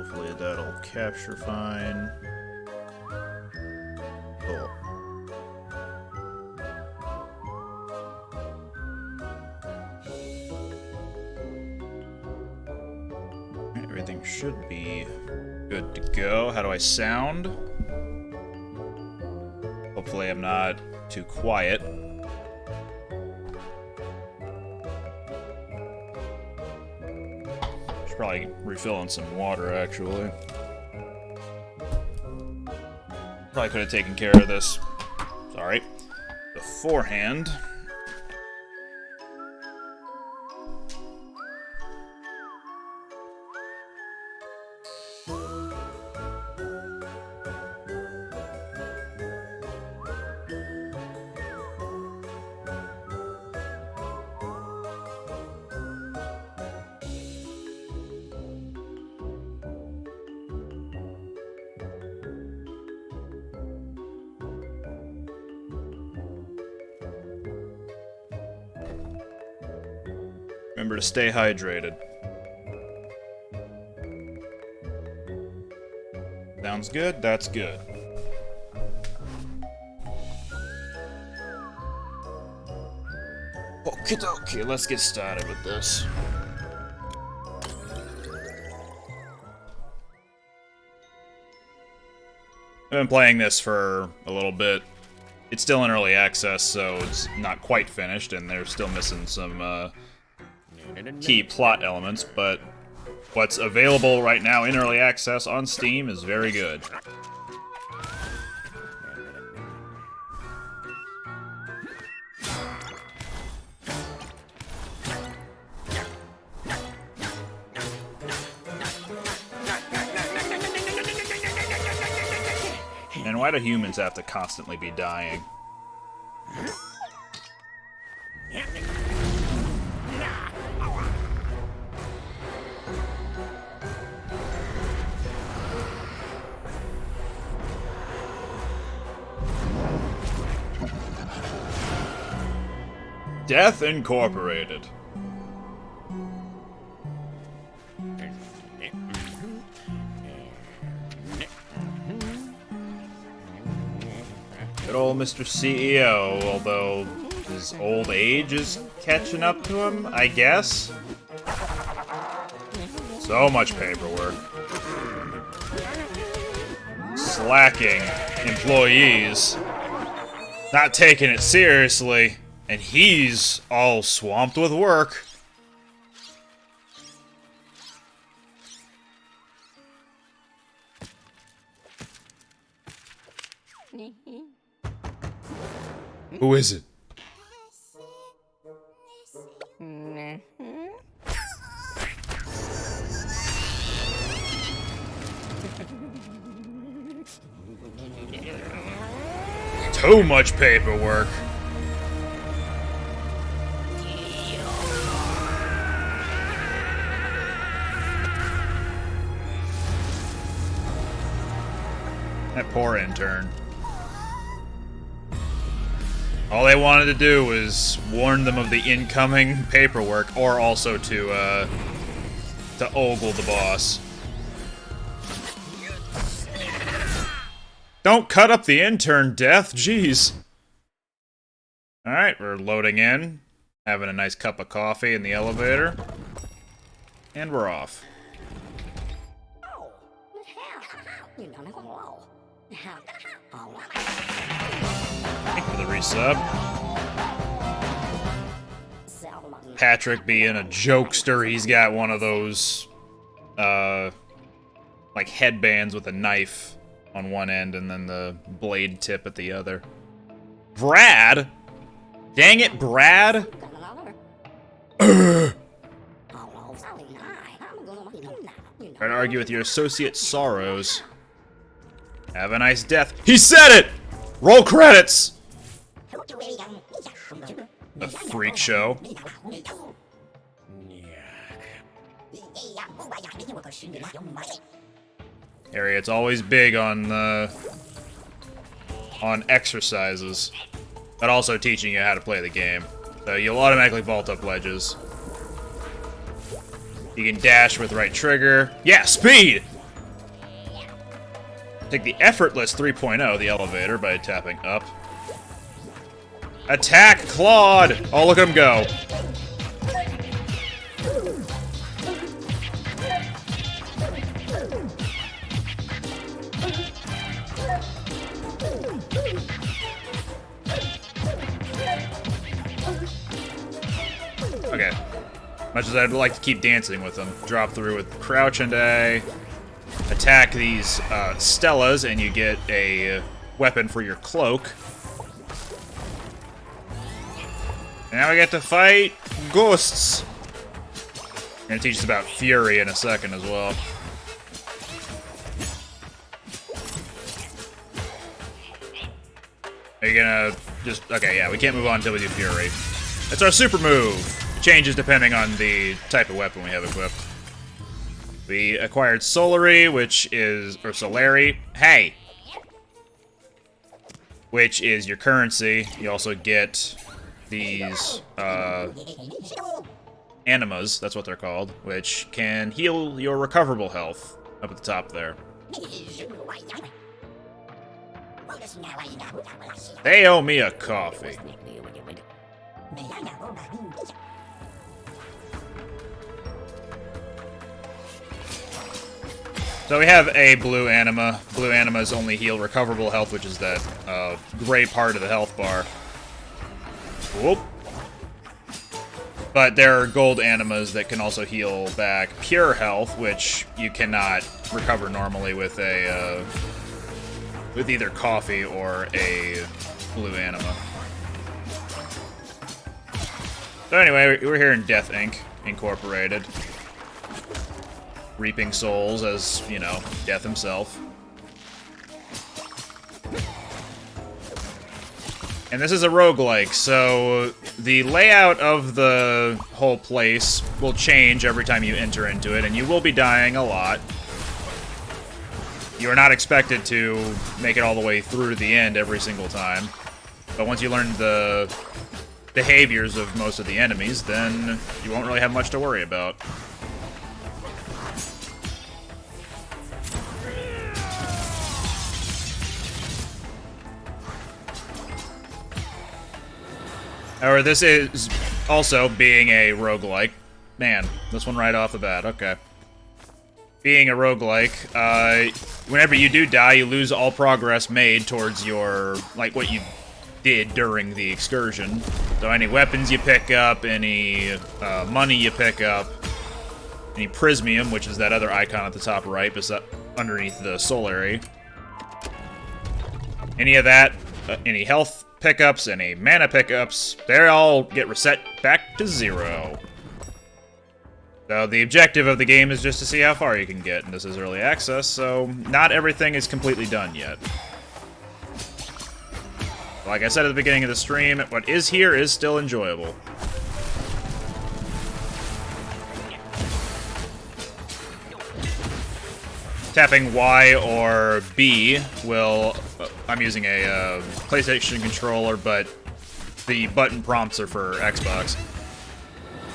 Hopefully that'll capture fine. Cool. Everything should be good to go. How do I sound? Hopefully I'm not too quiet. Should probably refill on some water, actually. Probably could have taken care of this, sorry, beforehand. Remember to stay hydrated. Sounds good? That's good. Okay, let's get started with this. I've been playing this for a little bit. It's still in early access, so it's not quite finished, and they're still missing some key plot elements, but what's available right now in early access on Steam is very good. And why do humans have to constantly be dying? Death Incorporated. Good old Mr. CEO, although his old age is catching up to him, I guess. So much paperwork. Slacking employees. Not taking it seriously. And he's all swamped with work. Who is it? Too much paperwork. That poor intern. All they wanted to do was warn them of the incoming paperwork, or also to ogle the boss. Don't cut up the intern, Death. Jeez. Alright, we're loading in. Having a nice cup of coffee in the elevator. And we're off. Thank you for the resub. Patrick being a jokester, he's got one of those, like headbands with a knife on one end and then the blade tip at the other. Brad? Dang it, Brad! Trying to argue with your associate Sorrows. Have a nice death. He said it! Roll credits! A freak show. Harriet's always big on exercises, but also teaching you how to play the game. So you'll automatically vault up ledges. You can dash with right trigger. Yeah, speed! Take the effortless 3.0, the elevator, by tapping up. Attack Claude! Oh, look at him go. Okay. Much as I'd like to keep dancing with them. Drop through with crouch and A. Attack these Stellas, and you get a weapon for your cloak. And now we get to fight ghosts. I'm gonna teach us about Fury in a second as well. Are you gonna just... Okay, yeah, we can't move on until we do Fury. That's our super move. It changes depending on the type of weapon we have equipped. We acquired Solary, which is... Or Solary. Hey! Which is your currency. You also get these, animas, that's what they're called, which can heal your recoverable health up at the top there. They owe me a coffee. So we have a blue anima. Blue animas only heal recoverable health, which is that gray part of the health bar. Whoop. But there are gold animas that can also heal back pure health, which you cannot recover normally with a with either coffee or a blue anima. So anyway, we're here in Death Inc. Incorporated. Reaping souls as, you know, Death himself. And this is a roguelike, so the layout of the whole place will change every time you enter into it, and you will be dying a lot. You are not expected to make it all the way through to the end every single time. But once you learn the behaviors of most of the enemies, then you won't really have much to worry about. However, this is also being a roguelike. Man, this one right off the bat, okay. Being a roguelike, whenever you do die, you lose all progress made towards your, like, what you did during the excursion. So any weapons you pick up, any money you pick up, any prismium, which is that other icon at the top right, underneath the Solary. Any of that, any health pickups, any mana pickups, they all get reset back to 0. So the objective of the game is just to see how far you can get, and this is early access, so not everything is completely done yet. Like I said at the beginning of the stream, what is here is still enjoyable. Tapping Y or B will... I'm using a PlayStation controller, but the button prompts are for Xbox.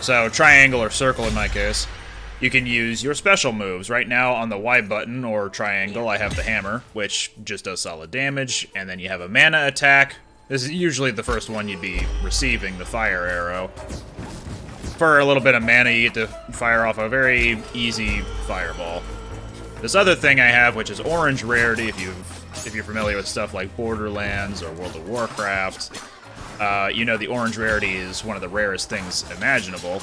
So triangle or circle in my case. You can use your special moves. Right now on the Y button or triangle I have the hammer, which just does solid damage, and then you have a mana attack. This is usually the first one you'd be receiving, the fire arrow. For a little bit of mana you get to fire off a very easy fireball. This other thing I have, which is orange rarity, if you're familiar with stuff like Borderlands or World of Warcraft, you know the orange rarity is one of the rarest things imaginable.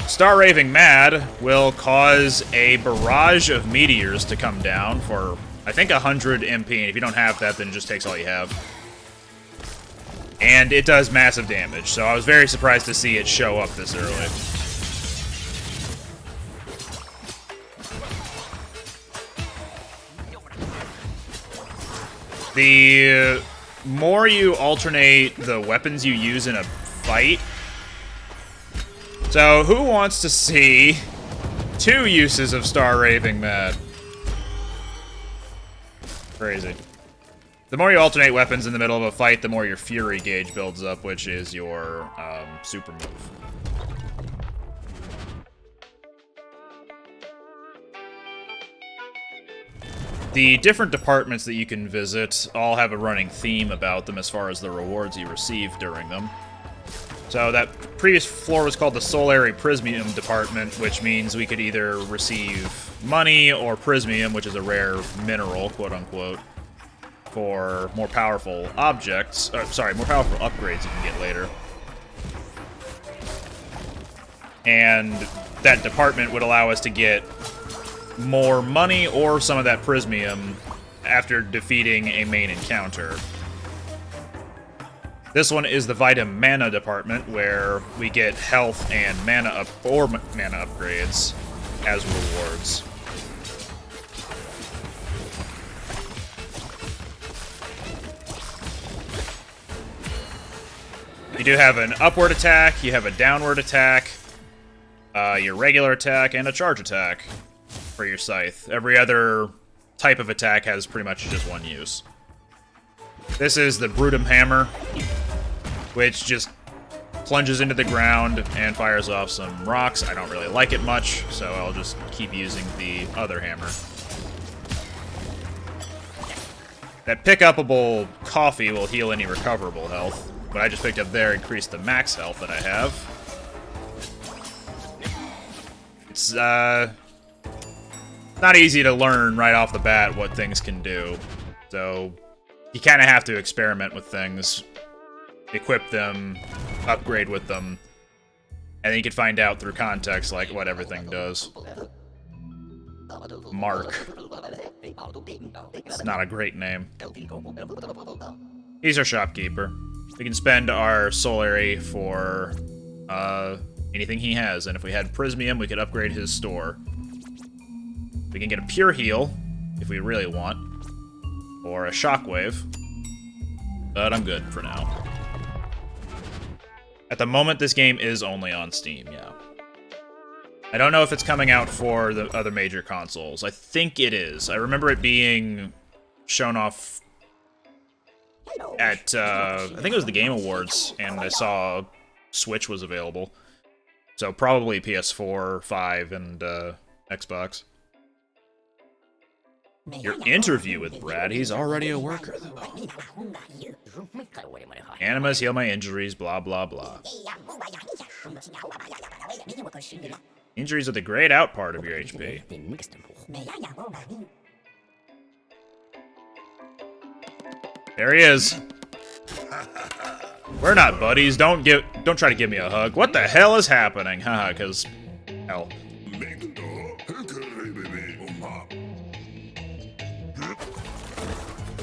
Star Raving Mad will cause a barrage of meteors to come down for, I think, 100 MP, and if you don't have that, then it just takes all you have. And it does massive damage, so I was very surprised to see it show up this early. The more you alternate the weapons you use in a fight... So, who wants to see 2 uses of Star Raving Mad? Crazy. The more you alternate weapons in the middle of a fight, the more your Fury gauge builds up, which is your super move. The different departments that you can visit all have a running theme about them as far as the rewards you receive during them. So that previous floor was called the Solary Prismium Department, which means we could either receive money or prismium, which is a rare mineral, quote-unquote, for more powerful objects. More powerful upgrades you can get later. And that department would allow us to get more money or some of that prismium after defeating a main encounter. This one is the Vita Mana department, where we get health and mana upgrades as rewards. You do have an upward attack, you have a downward attack, your regular attack, and a charge attack for your scythe. Every other type of attack has pretty much just one use. This is the Brutum Hammer, which just plunges into the ground and fires off some rocks. I don't really like it much, so I'll just keep using the other hammer. That pick-upable coffee will heal any recoverable health. What I just picked up there increased the max health that I have. It's, not easy to learn right off the bat what things can do. So, you kind of have to experiment with things, equip them, upgrade with them, and then you can find out through context, like, what everything does. Mark. It's not a great name. He's our shopkeeper. We can spend our Solary for, anything he has, and if we had Prismium, we could upgrade his store. We can get a Pure Heal, if we really want, or a Shockwave, but I'm good for now. At the moment, this game is only on Steam, yeah. I don't know if it's coming out for the other major consoles. I think it is. I remember it being shown off at, I think it was the Game Awards, and I saw Switch was available. So probably PS4, 5, and Xbox. Your interview with Brad, he's already a worker, though. Animas heal my injuries, blah, blah, blah. Injuries are the grayed out part of your HP. There he is. We're not buddies. Don't try to give me a hug. What the hell is happening? Haha, cause hell.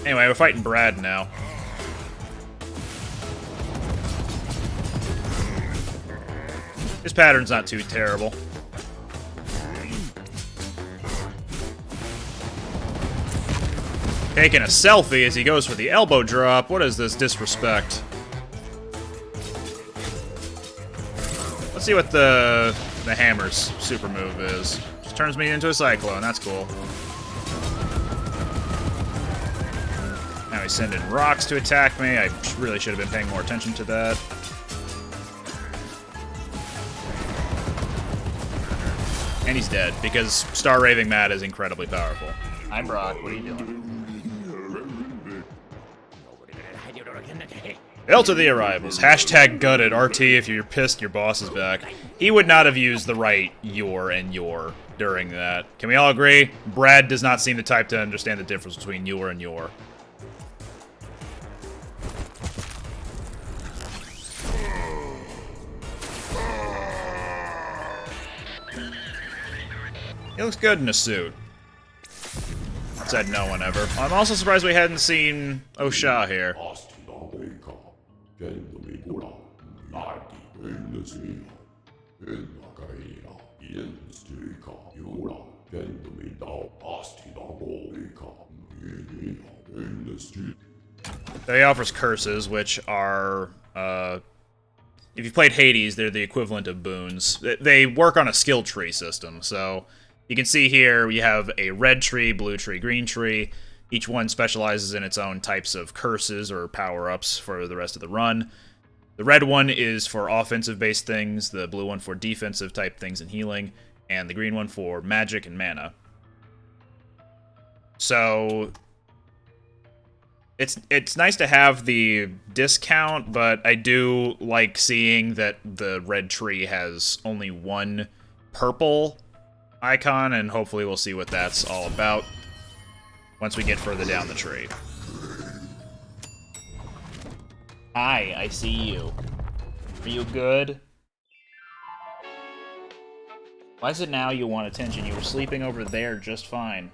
Anyway, we're fighting Brad now. His pattern's not too terrible. Taking a selfie as he goes for the elbow drop. What is this disrespect? Let's see what the hammer's super move is. Just turns me into a cyclone. That's cool. Now he's sending rocks to attack me. I really should have been paying more attention to that. And he's dead, because Star Raving Matt is incredibly powerful. I'm Brock, what are you doing? Hail to the arrivals. Hashtag gutted. RT if you're pissed your boss is back. He would not have used the right your and your during that. Can we all agree? Brad does not seem the type to understand the difference between your and your. He looks good in a suit. Said no one ever. I'm also surprised we hadn't seen Osha here. So he offers curses, which are, if you've played Hades, they're the equivalent of boons. They work on a skill tree system, so you can see here we have a red tree, blue tree, green tree. Each one specializes in its own types of curses or power-ups for the rest of the run. The red one is for offensive-based things, the blue one for defensive-type things and healing, and the green one for magic and mana. So it's nice to have the discount, but I do like seeing that the red tree has only one purple icon, and hopefully we'll see what that's all about once we get further down the tree. Hi, I see you. Are you good? Why is it now you want attention? You were sleeping over there just fine.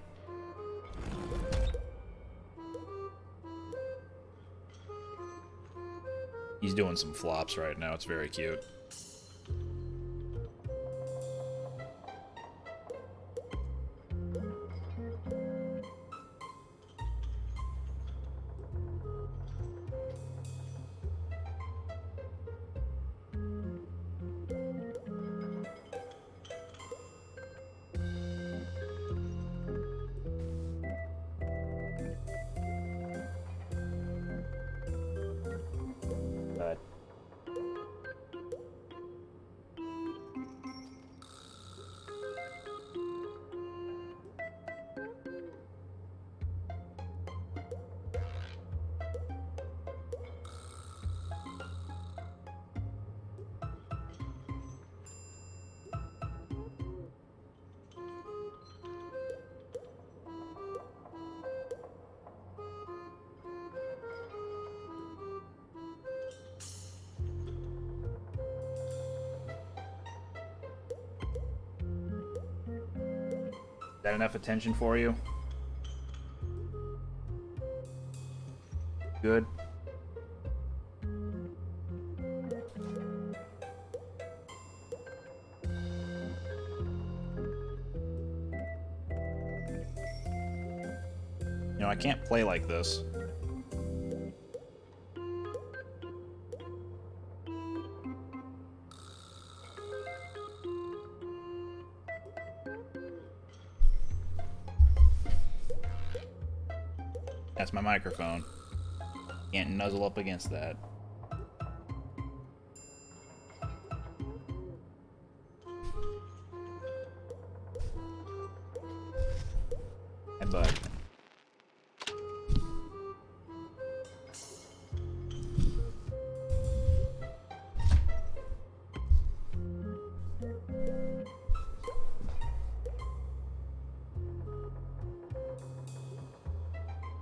He's doing some flops right now. It's very cute. Is that enough attention for you? Good. You know, I can't play like this. That's my microphone. Can't nuzzle up against that. Hey, bud.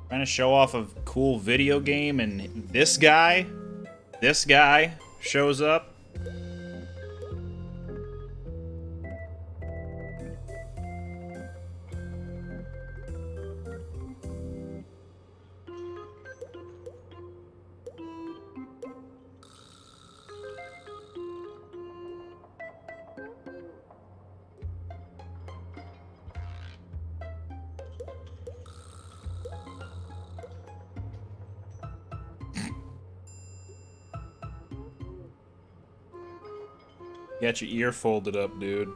Trying to show off a cool video game, and this guy shows up. Got your ear folded up, dude.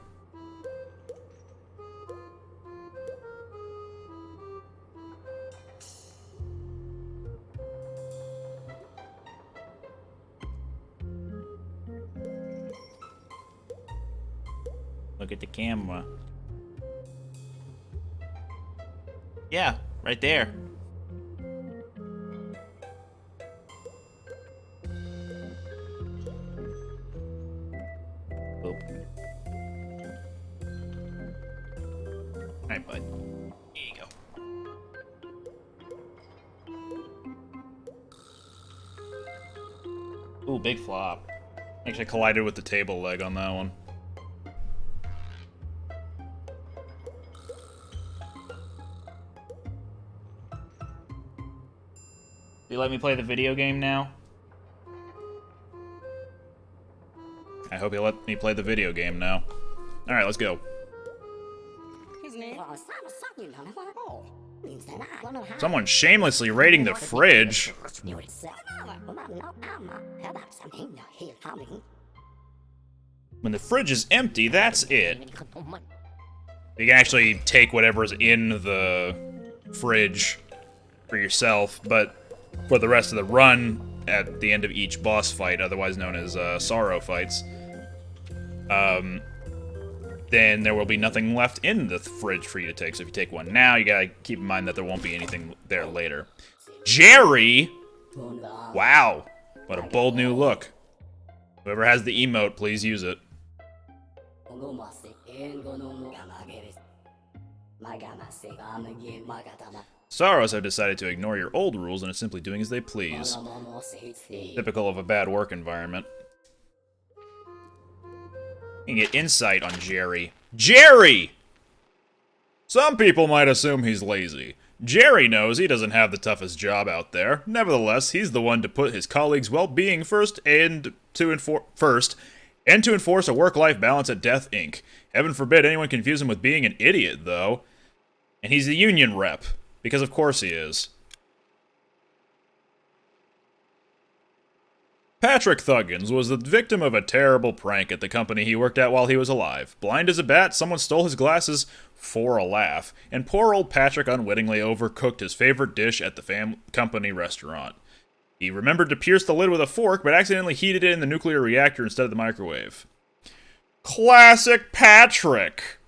Look at the camera. Yeah, right there. Alright, bud. Here you go. Ooh, big flop. Actually collided with the table leg on that one. You let me play the video game now? I hope you let me play the video game now. Alright, let's go. Someone shamelessly raiding the fridge. When the fridge is empty, that's it. You can actually take whatever's in the fridge for yourself, but for the rest of the run, at the end of each boss fight, otherwise known as sorrow fights, then there will be nothing left in the fridge for you to take. So if you take one now, you gotta keep in mind that there won't be anything there later. Jerry! Wow. What a bold new look. Whoever has the emote, please use it. Sorrows have decided to ignore your old rules and are simply doing as they please. Typical of a bad work environment. You can get insight on Jerry. Jerry! Some people might assume he's lazy. Jerry knows he doesn't have the toughest job out there. Nevertheless, he's the one to put his colleagues' well-being first and to enforce a work-life balance at Death Inc. Heaven forbid anyone confuse him with being an idiot, though. And he's a union rep, because of course he is. Patrick Thuggins was the victim of a terrible prank at the company he worked at while he was alive. Blind as a bat, someone stole his glasses for a laugh, and poor old Patrick unwittingly overcooked his favorite dish at the company restaurant. He remembered to pierce the lid with a fork, but accidentally heated it in the nuclear reactor instead of the microwave. Classic Patrick!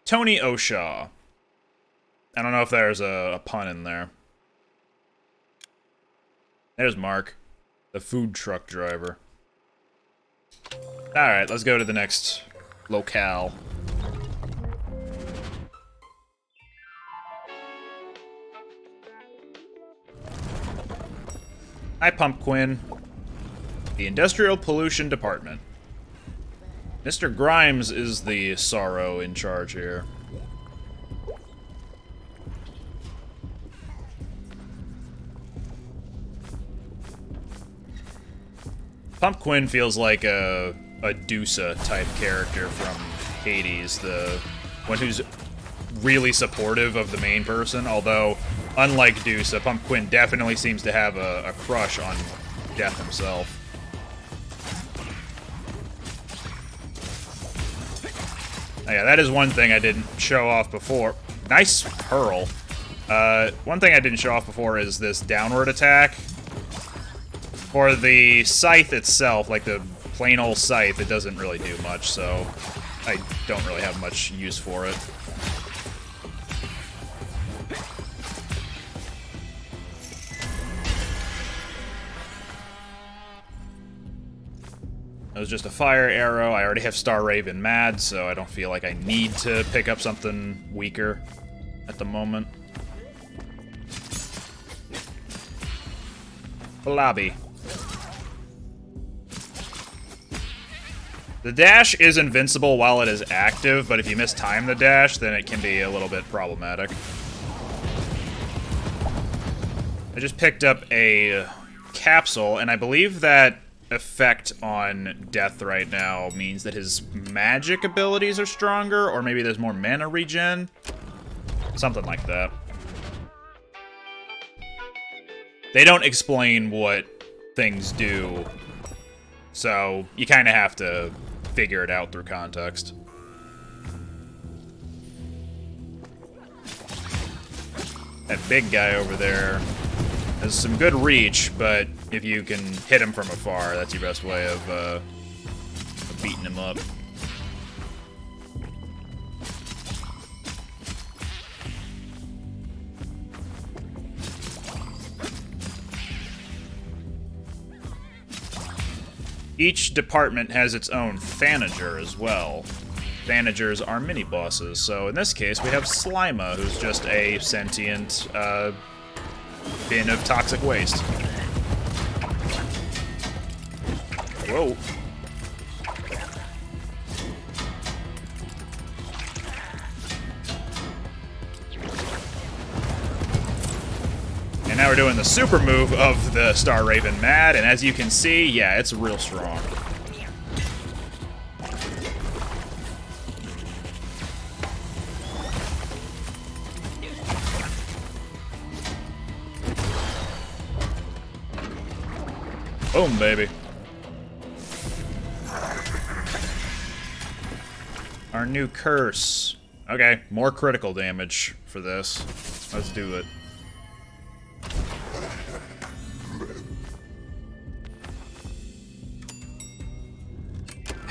Tony O'Shaw. I don't know if there's a pun in there. There's Mark, the food truck driver. Alright, let's go to the next locale. Hi, Pumpkin. The Industrial Pollution Department. Mr. Grimes is the sorrow in charge here. Pumpkin feels like a Dusa type character from Hades, the one who's really supportive of the main person, although, unlike Dusa, Pumpkin definitely seems to have a crush on Death himself. Oh yeah, that is one thing I didn't show off before. Nice hurl. One thing I didn't show off before is this downward attack. For the scythe itself, like the plain old scythe, it doesn't really do much, so I don't really have much use for it. It was just a fire arrow. I already have Star Raven mad, so I don't feel like I need to pick up something weaker at the moment. Lobby. The dash is invincible while it is active, but if you mistime the dash, then it can be a little bit problematic. I just picked up a capsule, and I believe that effect on Death right now means that his magic abilities are stronger, or maybe there's more mana regen? Something like that. They don't explain what things do, so you kind of have to figure it out through context. That big guy over there has some good reach, but if you can hit him from afar, that's your best way of beating him up. Each department has its own Thanager as well. Thanagers are mini-bosses, so in this case we have Slima, who's just a sentient bin of toxic waste. Whoa. And now we're doing the super move of the Star Raven Mad, and as you can see, yeah, it's real strong. Boom, baby. Our new curse. Okay, more critical damage for this. Let's do it.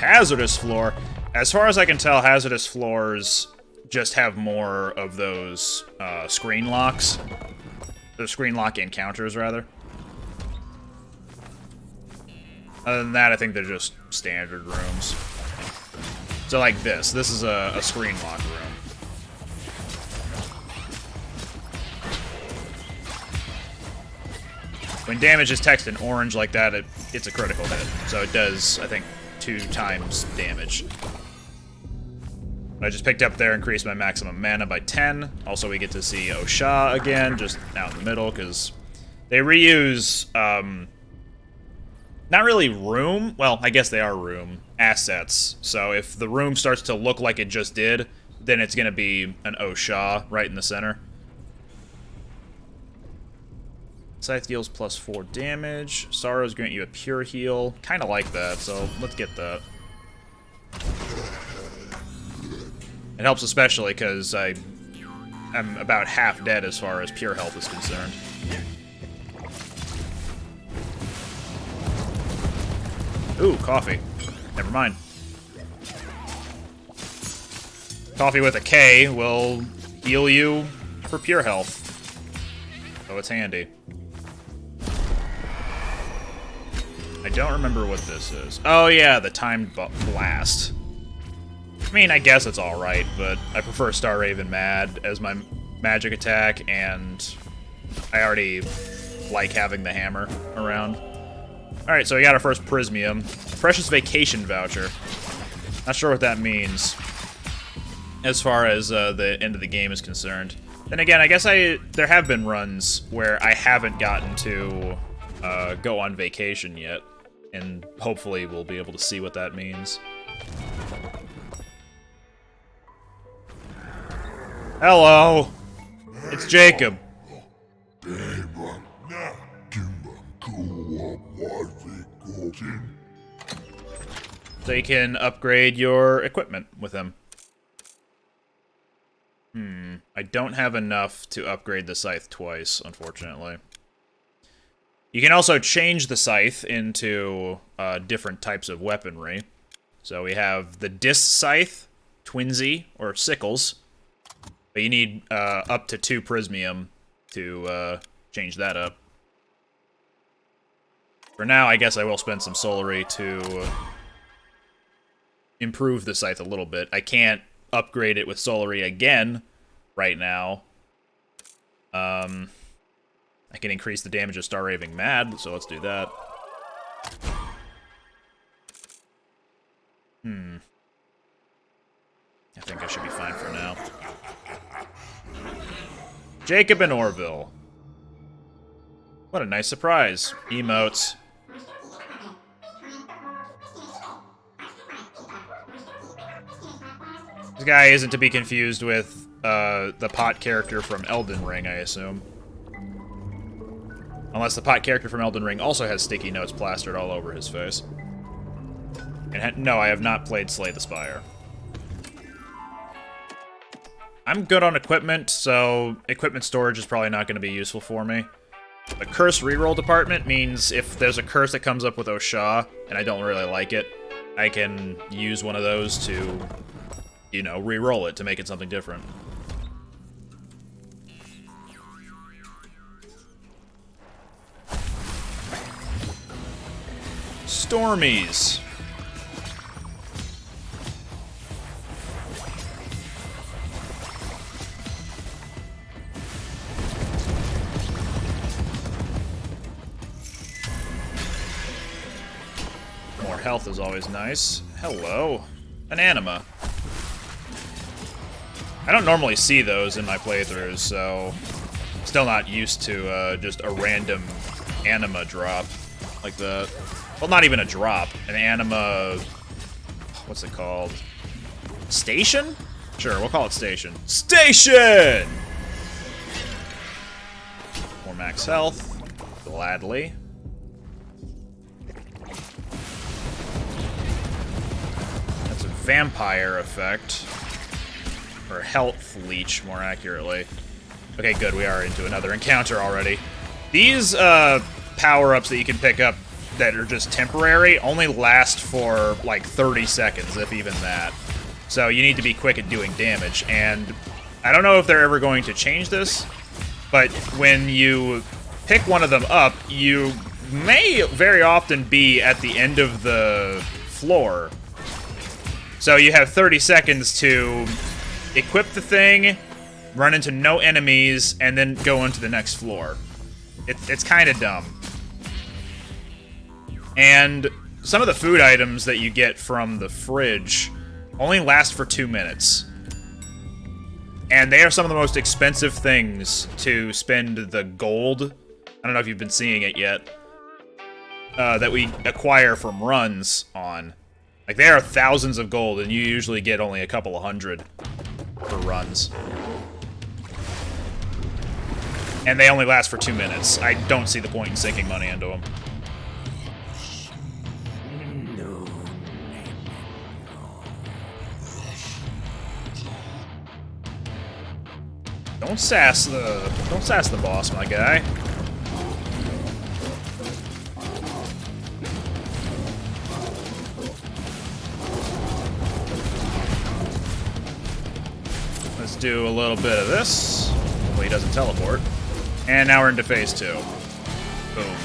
Hazardous floor. As far as I can tell, hazardous floors just have more of those screen locks. Those screen lock encounters, rather. Other than that, I think they're just standard rooms. So like this. This is a screen lock room. When damage is text in orange like that, it's a critical hit. So it does, I think, 2 times damage. I just picked up there, increased my maximum mana by 10. Also, we get to see Osha again, just out in the middle, because they reuse, not really room, well, I guess they are room, assets. So if the room starts to look like it just did, then it's going to be an Osha right in the center. Scythe deals +4 damage. Sorrows grant you a pure heal. Kind of like that, so let's get that. It helps especially because I'm about half dead as far as pure health is concerned. Ooh, coffee. Never mind. Coffee with a K will heal you for pure health. So it's handy. I don't remember what this is. Oh yeah, the timed blast. I mean, I guess it's alright, but I prefer Star Raven Mad as my magic attack, and I already like having the hammer around. Alright, so we got our first Prismium. Precious Vacation Voucher. Not sure what that means as far as the end of the game is concerned. Then again, I guess there have been runs where I haven't gotten to go on vacation yet, and hopefully we'll be able to see what that means. Hello! It's Jacob. So you can upgrade your equipment with him. I don't have enough to upgrade the scythe twice, unfortunately. You can also change the scythe into different types of weaponry. So we have the disc scythe, twinsy, or sickles. But you need up to 2 prismium to change that up. For now, I guess I will spend some soulary to improve the scythe a little bit. I can't upgrade it with soulary again right now. I can increase the damage of Star Raving Mad, so let's do that. I think I should be fine for now. Jacob and Orville. What a nice surprise. Emotes. This guy isn't to be confused with the pot character from Elden Ring, I assume. Unless the pot character from Elden Ring also has sticky notes plastered all over his face. And no, I have not played Slay the Spire. I'm good on equipment, so equipment storage is probably not going to be useful for me. The curse reroll department means if there's a curse that comes up with Osha, and I don't really like it, I can use one of those to, you know, reroll it to make it something different. Stormies. More health is always nice. Hello. An anima. I don't normally see those in my playthroughs, so still not used to just a random anima drop like that. Well, not even a drop. An anima... What's it called? Station? Sure, we'll call it station. Station! More max health. Gladly. That's a vampire effect. Or health leech, more accurately. Okay, good, we are into another encounter already. These power-ups that you can pick up that are just temporary only last for like 30 seconds, if even that. So you need to be quick at doing damage, and I don't know if they're ever going to change this, but when you pick one of them up, you may very often be at the end of the floor. So you have 30 seconds to equip the thing, run into no enemies, and then go into the next floor. It's kind of dumb. And some of the food items that you get from the fridge only last for 2 minutes. And they are some of the most expensive things to spend the gold, I don't know if you've been seeing it yet, that we acquire from runs on. Like, they are thousands of gold, and you usually get only a couple of hundred for runs. And they only last for 2 minutes. I don't see the point in sinking money into them. Don't sass the boss, my guy. Let's do a little bit of this. Hopefully he doesn't teleport. And now we're into phase 2. Boom.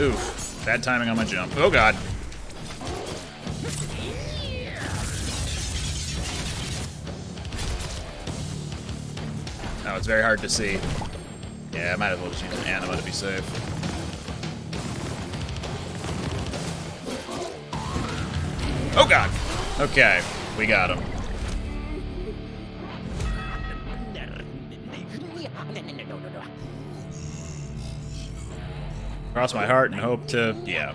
Oof. Bad timing on my jump. Oh god. Oh, it's very hard to see. Yeah, I might as well just use an anima to be safe. Oh god! Okay, we got him. Cross my heart and hope to... yeah.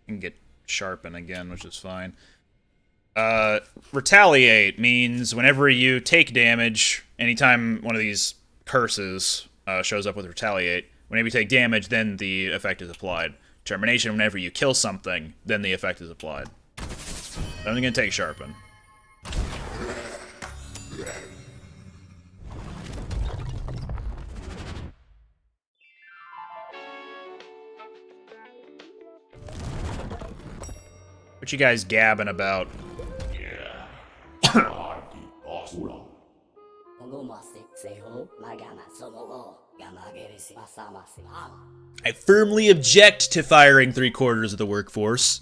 Can get sharpen again, which is fine. Retaliate means whenever you take damage, anytime one of these curses shows up with retaliate, whenever you take damage, then the effect is applied. Termination, whenever you kill something, then the effect is applied. I'm gonna take sharpen. What you guys gabbing about? I firmly object to firing 3/4 of the workforce.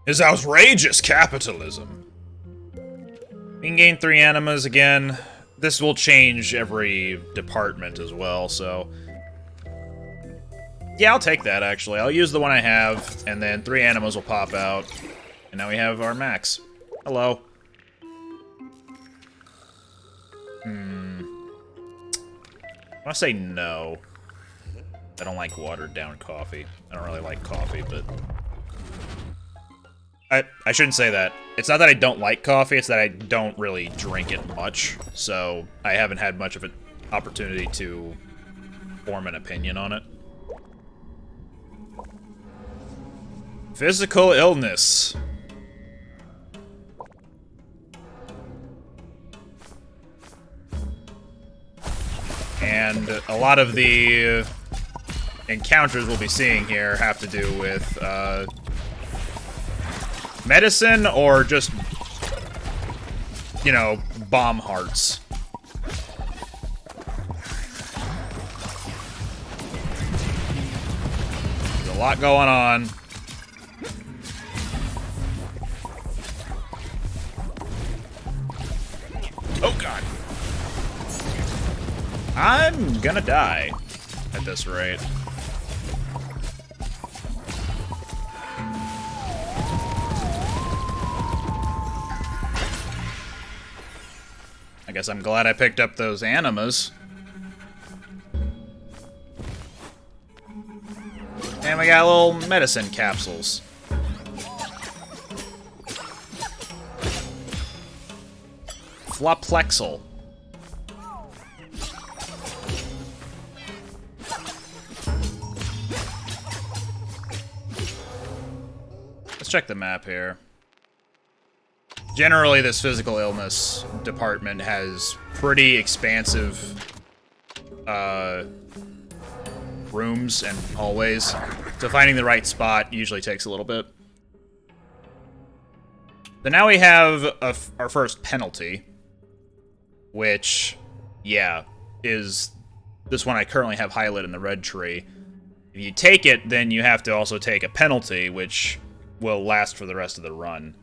Is outrageous capitalism. We can gain 3 animas again. This will change every department as well, so... yeah, I'll take that, actually. I'll use the one I have, and then 3 animals will pop out. And now we have our max. Hello. I want to say no. I don't like watered-down coffee. I don't really like coffee, but... I shouldn't say that. It's not that I don't like coffee, it's that I don't really drink it much. So, I haven't had much of an opportunity to form an opinion on it. Physical illness. And a lot of the encounters we'll be seeing here have to do with medicine or just, you know, bomb hearts. There's a lot going on. Oh god. I'm gonna die at this rate. I guess I'm glad I picked up those animas. And we got little medicine capsules. Flaplexel. Let's check the map here. Generally, this physical illness department has pretty expansive rooms and hallways, so finding the right spot usually takes a little bit. So now we have our first penalty, which, yeah, is this one I currently have highlighted in the red tree. If you take it, then you have to also take a penalty, which will last for the rest of the run.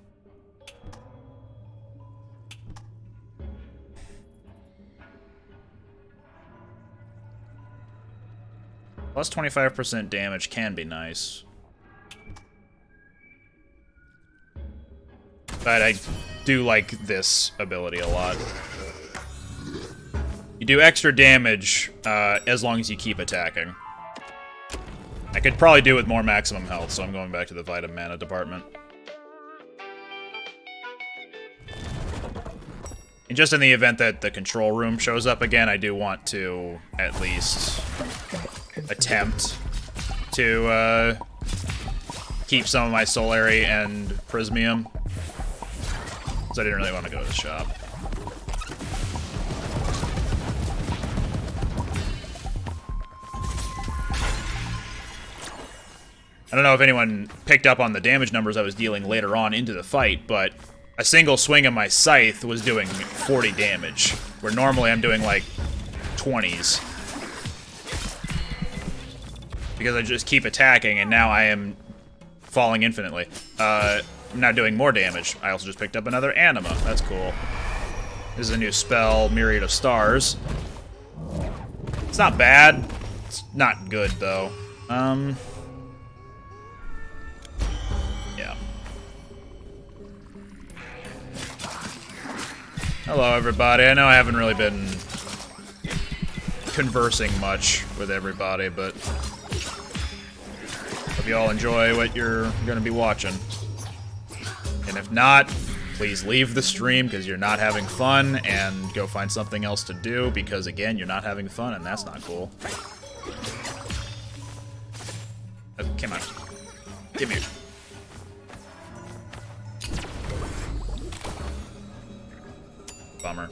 Plus 25% damage can be nice. But I do like this ability a lot. You do extra damage as long as you keep attacking. I could probably do with more maximum health, so I'm going back to the Vitamin Mana department. And just in the event that the control room shows up again, I do want to at least attempt to keep some of my Solary and Prismium. So I didn't really want to go to the shop. I don't know if anyone picked up on the damage numbers I was dealing later on into the fight, but a single swing of my scythe was doing 40 damage, where normally I'm doing like 20s. Because I just keep attacking, and now I am falling infinitely. I'm not doing more damage. I also just picked up another anima. That's cool. This is a new spell, Myriad of Stars. It's not bad. It's not good, though. Yeah. Hello, everybody. I know I haven't really been conversing much with everybody, but hope you all enjoy what you're going to be watching. And if not, please leave the stream because you're not having fun, and go find something else to do because, again, you're not having fun, and that's not cool. Oh, come on. Give me. Bummer.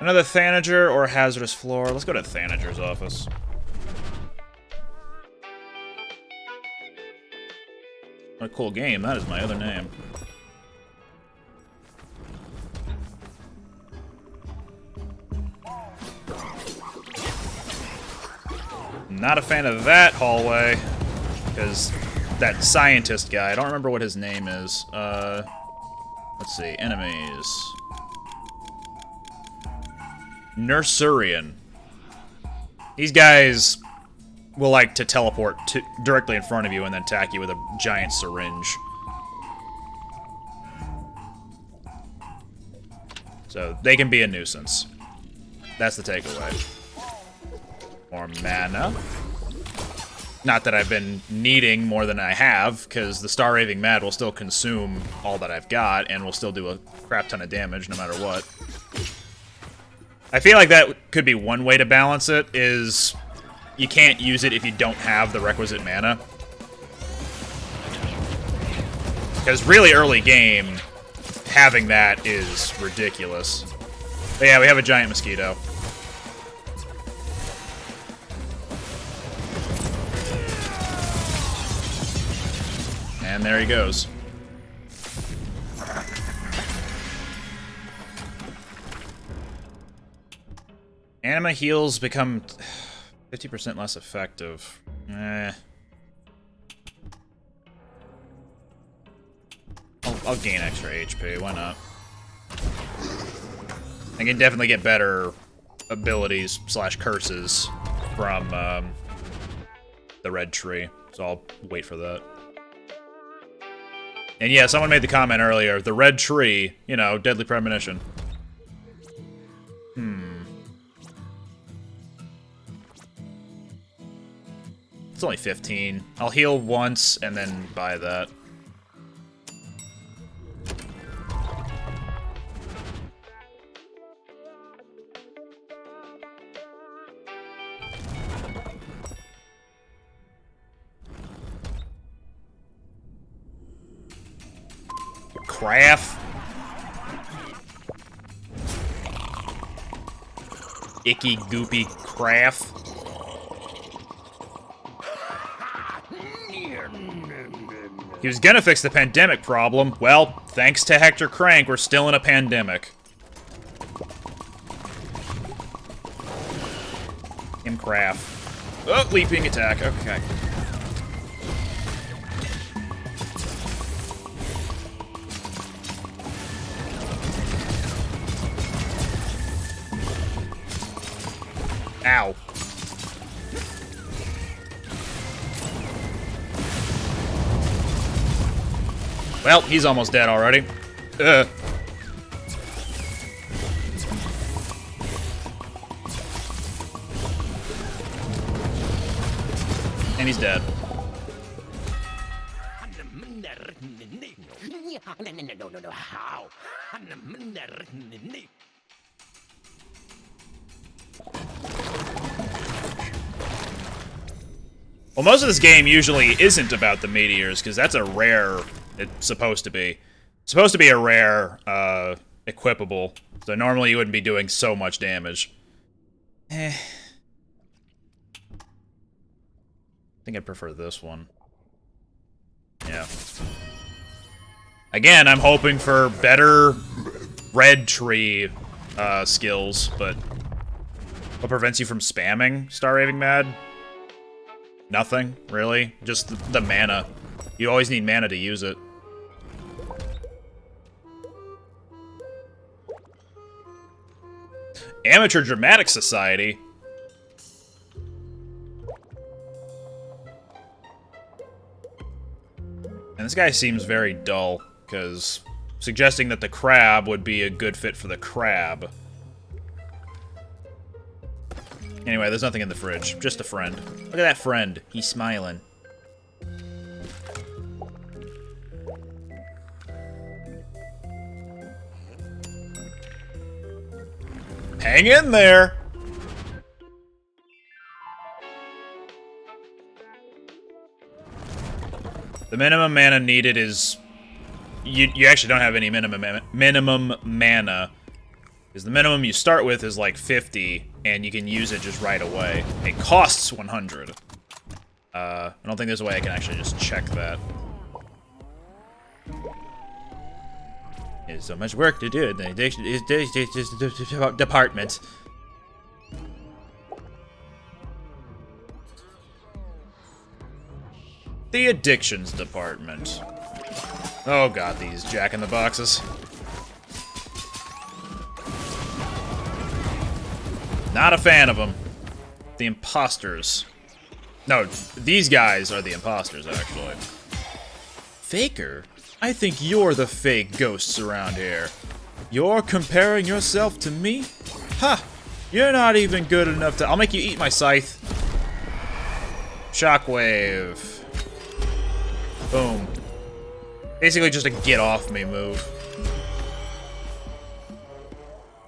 Another Thanager or Hazardous Floor? Let's go to Thanager's office. What a cool game. That is my other name. Not a fan of that hallway, because that scientist guy, I don't remember what his name is. Let's see, enemies. Nursurian. These guys will like to teleport directly in front of you and then attack you with a giant syringe. So they can be a nuisance. That's the takeaway. More mana. Not that I've been needing more than I have, because the Star Raving Mad will still consume all that I've got, and will still do a crap ton of damage no matter what. I feel like that could be one way to balance it, is you can't use it if you don't have the requisite mana. Because really early game, having that is ridiculous. But yeah, we have a giant mosquito. And there he goes. Anima heals become 50% less effective. I'll gain extra HP, why not? I can definitely get better abilities / curses from the red tree, so I'll wait for that. And yeah, someone made the comment earlier, the red tree, you know, deadly premonition. It's only 15. I'll heal once and then buy that. craft. Icky, goopy craft. He was gonna fix the pandemic problem. Well, thanks to Hector Crank, we're still in a pandemic. Him craft. Oh, leaping attack. Okay. Ow. Well, he's almost dead already. And he's dead. Well, most of this game usually isn't about the meteors, because that's a rare... It's supposed to be. It's supposed to be a rare, equipable. So normally you wouldn't be doing so much damage. I think I'd prefer this one. Yeah. Again, I'm hoping for better red tree, skills, but... What prevents you from spamming Star Raving Mad? Nothing, really. Just the mana. You always need mana to use it. Amateur Dramatic Society? And this guy seems very dull, because suggesting that the crab would be a good fit for the crab. Anyway, there's nothing in the fridge. Just a friend. Look at that friend. He's smiling. Hang in there! The minimum mana needed is... You actually don't have any minimum mana. Because the minimum you start with is like 50, and you can use it just right away. It costs 100. I don't think there's a way I can actually just check that. There's so much work to do in the department. The addictions department. Oh god, these jack-in-the-boxes. Not a fan of them. The imposters. No, these guys are the imposters, actually. Faker? I think you're the fake ghosts around here. You're comparing yourself to me? Ha! You're not even good enough to... I'll make you eat my scythe. Shockwave. Boom. Basically just a get-off-me move.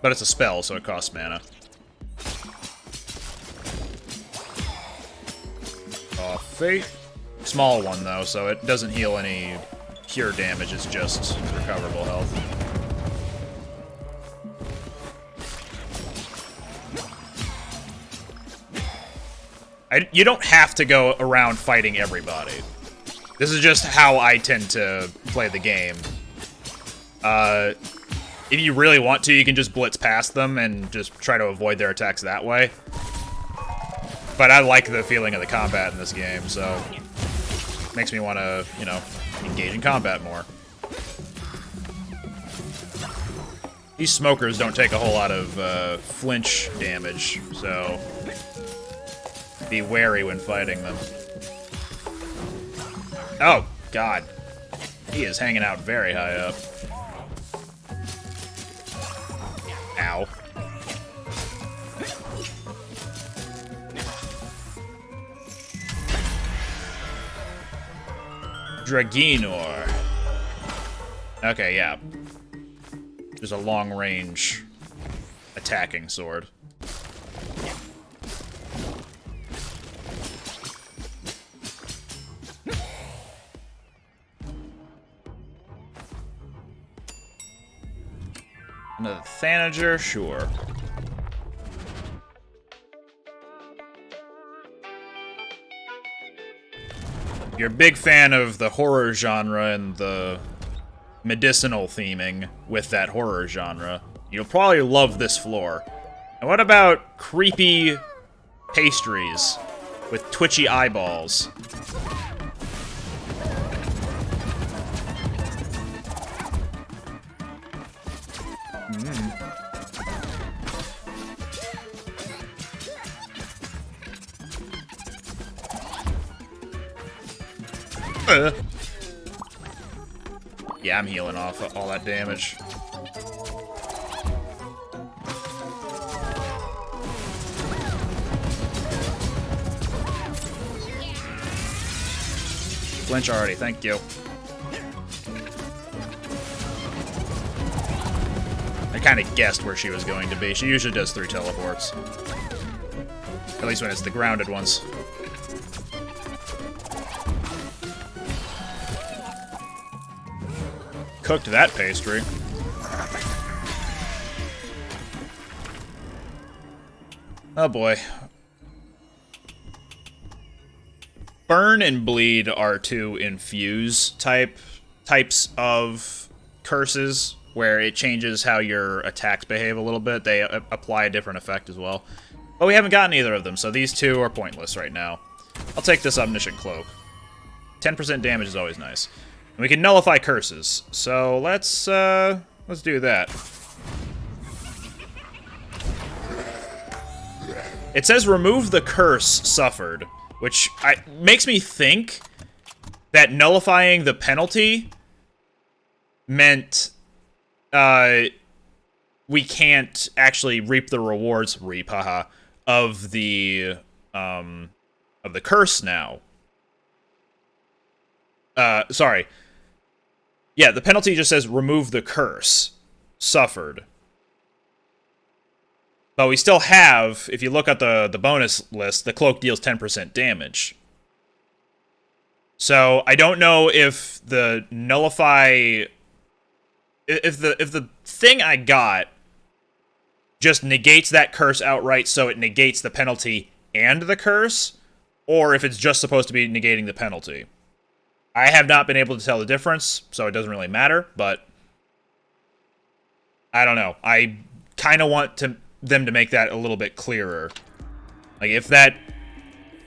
But it's a spell, so it costs mana. Fate. Small one, though, so it doesn't heal any pure damage, it's just recoverable health. You don't have to go around fighting everybody. This is just how I tend to play the game. If you really want to, you can just blitz past them and just try to avoid their attacks that way. But I like the feeling of the combat in this game, so... Makes me want to, you know, engage in combat more. These smokers don't take a whole lot of flinch damage, so... Be wary when fighting them. Oh, God. He is hanging out very high up. Ow. Draginor. Okay, yeah. There's a long-range attacking sword. Another Thanager, sure. You're a big fan of the horror genre and the medicinal theming with that horror genre. You'll probably love this floor. And what about creepy pastries with twitchy eyeballs? Yeah, I'm healing off all that damage. Flinch already, thank you. I kind of guessed where she was going to be. She usually does 3 teleports. At least when it's the grounded ones. Cooked that pastry. Oh boy. Burn and Bleed are 2 infuse types of curses, where it changes how your attacks behave a little bit. They apply a different effect as well. But we haven't gotten either of them, so these 2 are pointless right now. I'll take this Omniscient Cloak. 10% damage is always nice. And we can nullify curses, so let's do that. It says remove the curse suffered, which makes me think that nullifying the penalty meant we can't actually reap the rewards, of the curse now. Sorry. Yeah, the penalty just says remove the curse suffered. But we still have, if you look at the bonus list, the cloak deals 10% damage. So I don't know if the nullify, if the thing I got just negates that curse outright, so it negates the penalty and the curse, or if it's just supposed to be negating the penalty. I have not been able to tell the difference, so it doesn't really matter, but I don't know. I kind of want them to make that a little bit clearer. Like, if that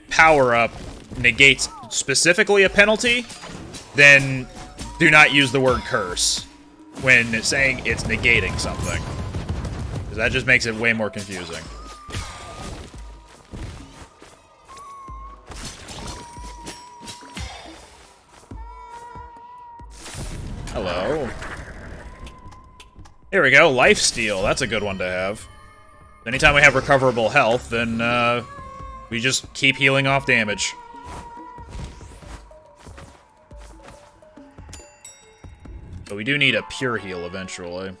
power-up negates specifically a penalty, then do not use the word curse when saying it's negating something. Because that just makes it way more confusing. Hello. Here we go, lifesteal. That's a good one to have. Anytime we have recoverable health, then we just keep healing off damage. But we do need a pure heal eventually.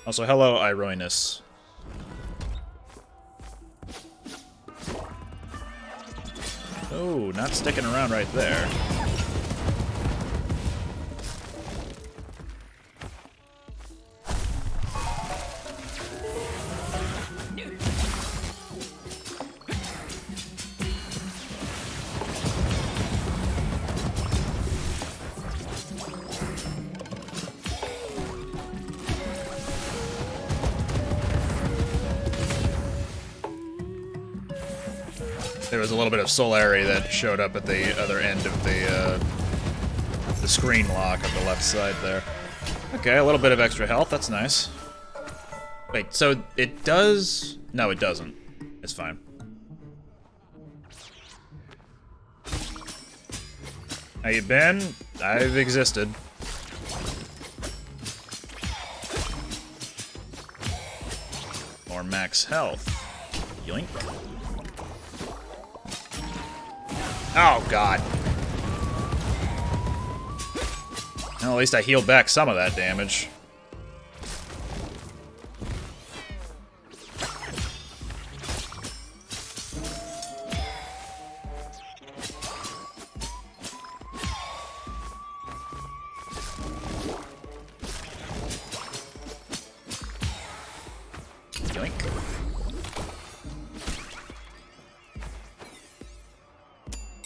Also, hello, Iroinus. Oh, not sticking around right there. There was a little bit of Solari that showed up at the other end of the screen lock on the left side there. Okay, a little bit of extra health, that's nice. Wait, so it does... No, it doesn't. It's fine. How you been? I've existed. More max health. Yoink. Oh, God. Well, at least I healed back some of that damage.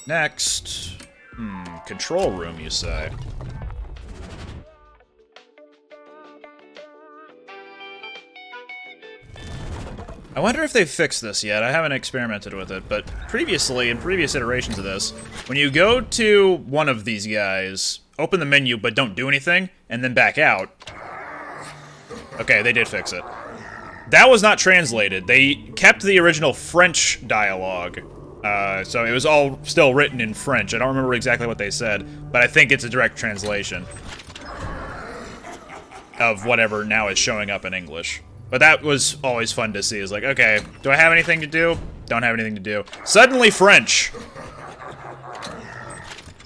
Next, control room, you say? I wonder if they've fixed this yet. I haven't experimented with it, but previously, in previous iterations of this, when you go to one of these guys, open the menu, but don't do anything, and then back out. Okay, they did fix it. That was not translated. They kept the original French dialogue. So it was all still written in French. I don't remember exactly what they said, but I think it's a direct translation of whatever now is showing up in English. But that was always fun to see. It's like, okay, do I have anything to do? Don't have anything to do. Suddenly French!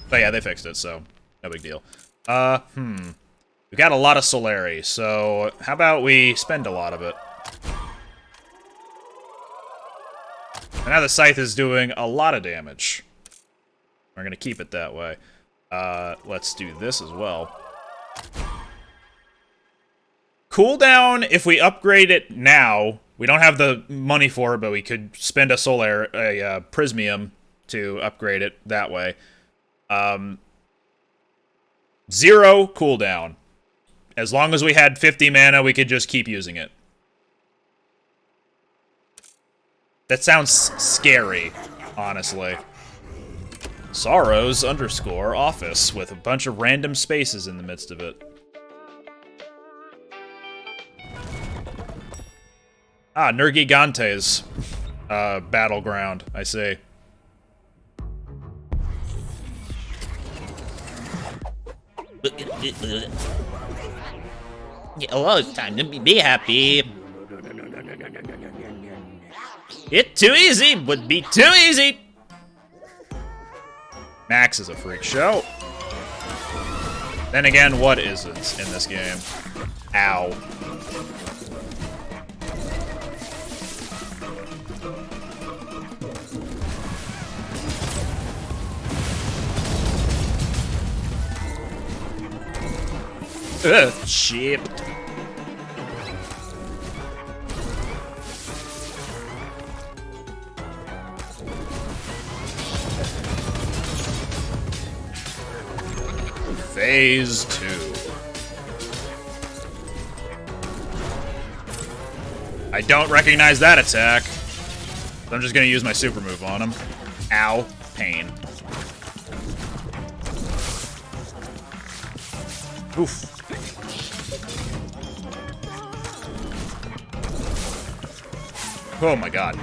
But yeah, they fixed it, so no big deal. We got a lot of Solari, so how about we spend a lot of it? And now the Scythe is doing a lot of damage. We're gonna keep it that way. Let's do this as well. Cooldown, if we upgrade it now, we don't have the money for it, but we could spend a Prismium to upgrade it that way. 0 cooldown. As long as we had 50 mana, we could just keep using it. That sounds scary, honestly. Sorrows _ office with a bunch of random spaces in the midst of it. Ah, Nergigante's battleground, I see. Hello, it's time to be happy. It too easy would be too easy. Max is a freak show. Then again, what isn't in this game? Ow. Ugh, shit. Phase 2. I don't recognize that attack. So I'm just gonna use my super move on him. Ow. Pain. Oof. Oh my god.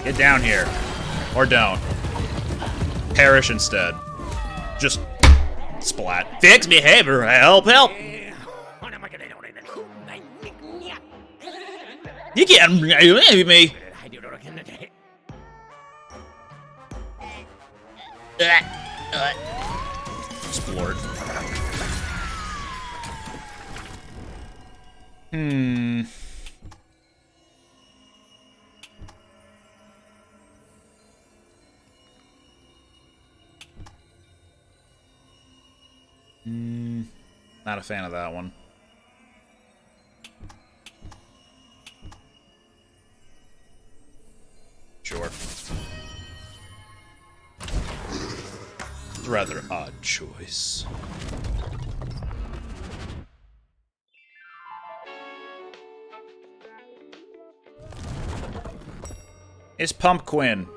Get down here. Or don't. Perish instead. Just splat. Fixed behavior, help, help! You can't leave me! Explode. Not a fan of that one. Sure. Rather odd choice. It's Pumpkin.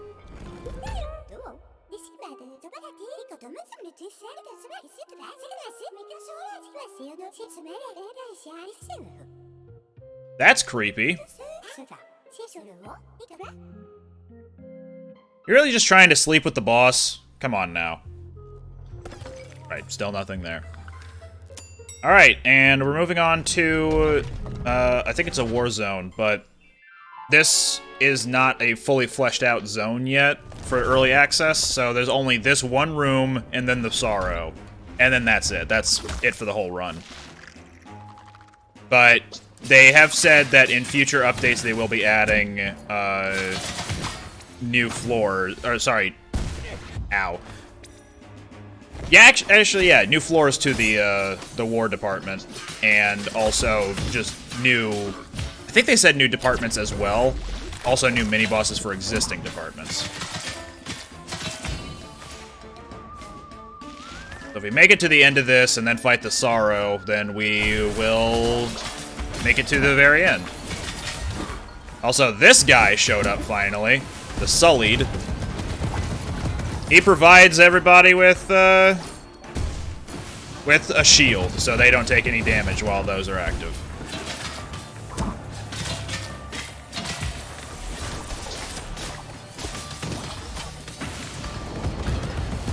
That's creepy. You're really just trying to sleep with the boss? Come on now. Right, still nothing there. Alright, and we're moving on to, I think it's a war zone, but this is not a fully fleshed out zone yet for early access, so there's only this one room and then the Sorrow. And then that's it. That's it for the whole run. But they have said that in future updates they will be adding, new floors, or sorry, ow. Yeah, actually, yeah, new floors to the War Department, and also just new... I think they said new departments as well. Also new mini-bosses for existing departments. So if we make it to the end of this and then fight the Sorrow, then we will make it to the very end. Also, this guy showed up finally. The Sullied. He provides everybody with a shield, so they don't take any damage while those are active.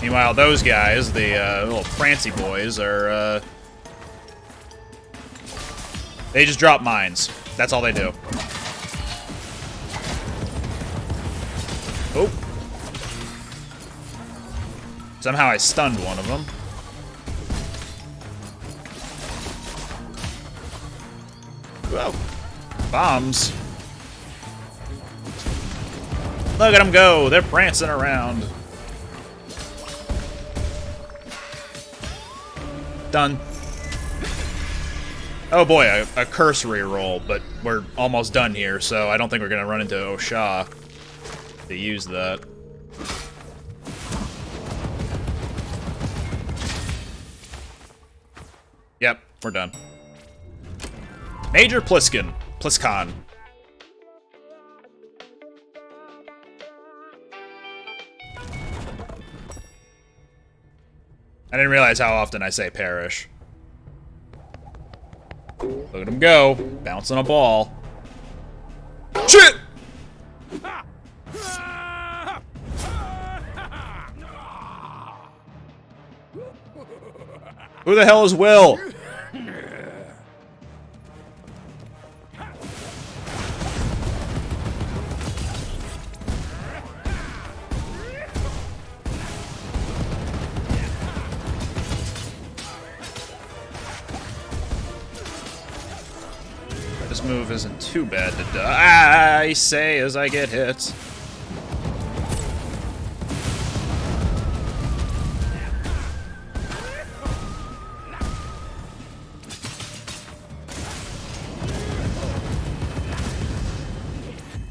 Meanwhile, those guys, the little Prancy boys, are they just drop mines. That's all they do. Oh. Somehow I stunned one of them. Whoa. Bombs. Look at them go. They're prancing around. Done. Oh boy, a cursory roll, but we're almost done here, so I don't think we're going to run into Osha to use that. Yep, we're done. Major Pliskin. Pliscon. I didn't realize how often I say perish. Look at him go. Bouncing a ball. Shit! Who the hell is Will? This move isn't too bad to die, I say as I get hit.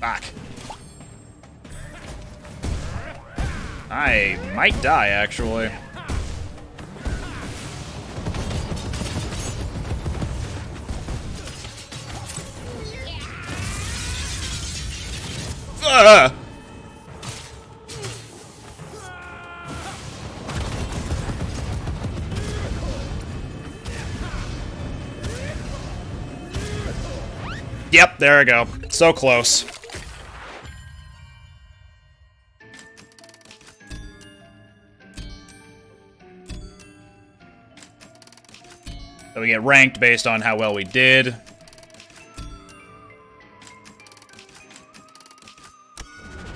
Fuck. I might die, actually. Yep, there we go. So close. So we get ranked based on how well we did.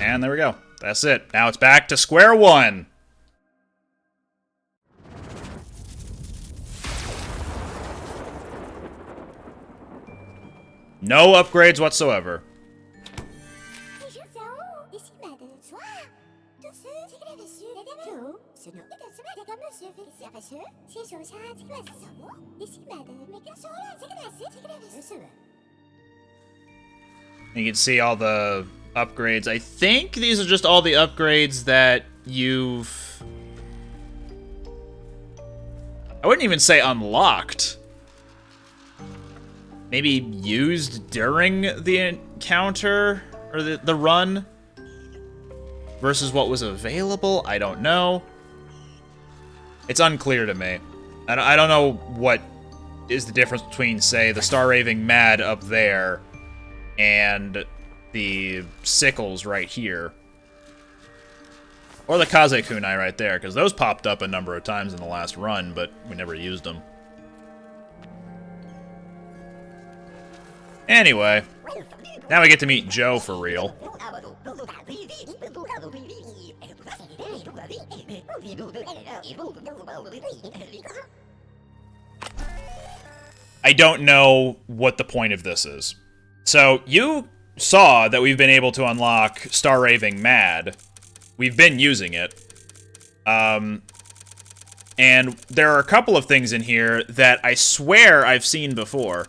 And there we go. That's it. Now it's back to square one. No upgrades whatsoever. You can see all the upgrades. I think these are just all the upgrades that you've... I wouldn't even say unlocked. Maybe used during the encounter or the run versus what was available. I don't know. It's unclear to me. I don't know what is the difference between, say, the Star Raving Mad up there and the Sickles right here. Or the Kaze Kunai right there, because those popped up a number of times in the last run, but we never used them. Anyway, now we get to meet Joe for real. I don't know what the point of this is. So, you saw that we've been able to unlock Star Raving Mad. We've been using it. And there are a couple of things in here that I swear I've seen before.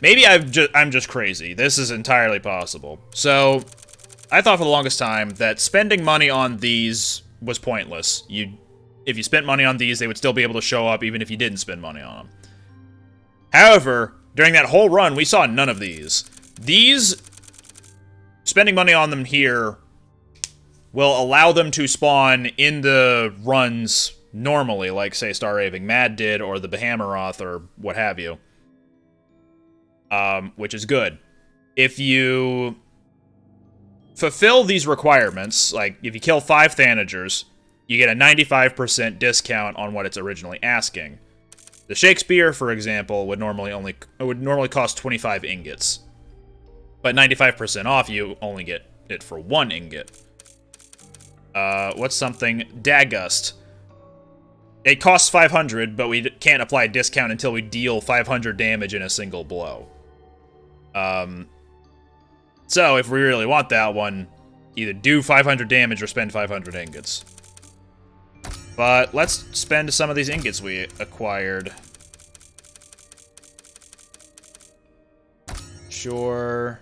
Maybe I'm just crazy. This is entirely possible. So, I thought for the longest time that spending money on these was pointless. If you spent money on these, they would still be able to show up even if you didn't spend money on them. However, during that whole run, we saw none of these. Spending money on them here will allow them to spawn in the runs normally, like, say, Star Raving Mad did, or the Bahammeroth, or what have you. Which is good. If you fulfill these requirements, like, if you kill 5 Thanagers, you get a 95% discount on what it's originally asking. The Shakespeare, for example, would normally cost 25 ingots. But 95% off, you only get it for 1 ingot. What's something? Dagust. It costs 500, but we can't apply a discount until we deal 500 damage in a single blow. So if we really want that one, either do 500 damage or spend 500 ingots. But let's spend some of these ingots we acquired. Sure.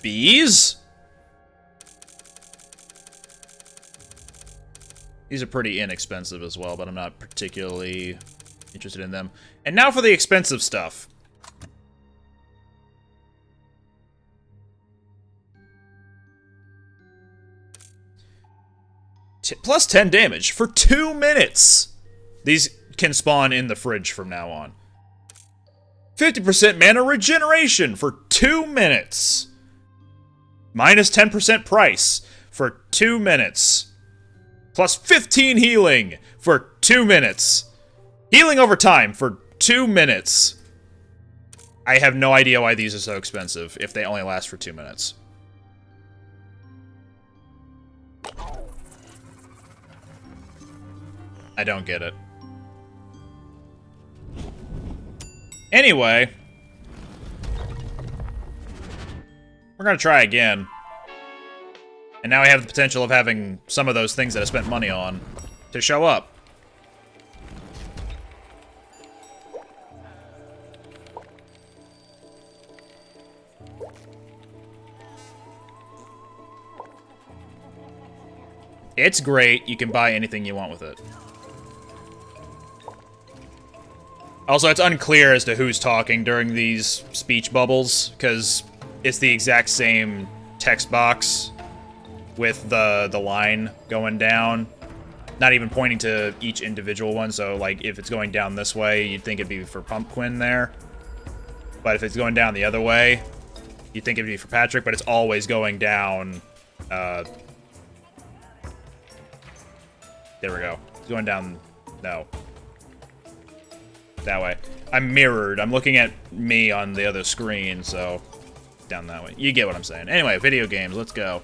Bees? These are pretty inexpensive as well, but I'm not particularly interested in them. And now for the expensive stuff. Plus 10 damage for 2 minutes. These can spawn in the fridge from now on. 50% mana regeneration for 2 minutes. Minus 10% price for 2 minutes. Plus 15 healing for 2 minutes. Healing over time for 2 minutes. I have no idea why these are so expensive if they only last for 2 minutes. I don't get it. Anyway, we're gonna try again. And now we have the potential of having some of those things that I spent money on to show up. It's great. You can buy anything you want with it. Also, it's unclear as to who's talking during these speech bubbles, because it's the exact same text box with the line going down. Not even pointing to each individual one, so, like, if it's going down this way, you'd think it'd be for Pumpkin there. But if it's going down the other way, you'd think it'd be for Patrick, but it's always going down, there we go. It's going down, no. That way. I'm mirrored. I'm looking at me on the other screen, so down that way. You get what I'm saying. Anyway, video games. Let's go.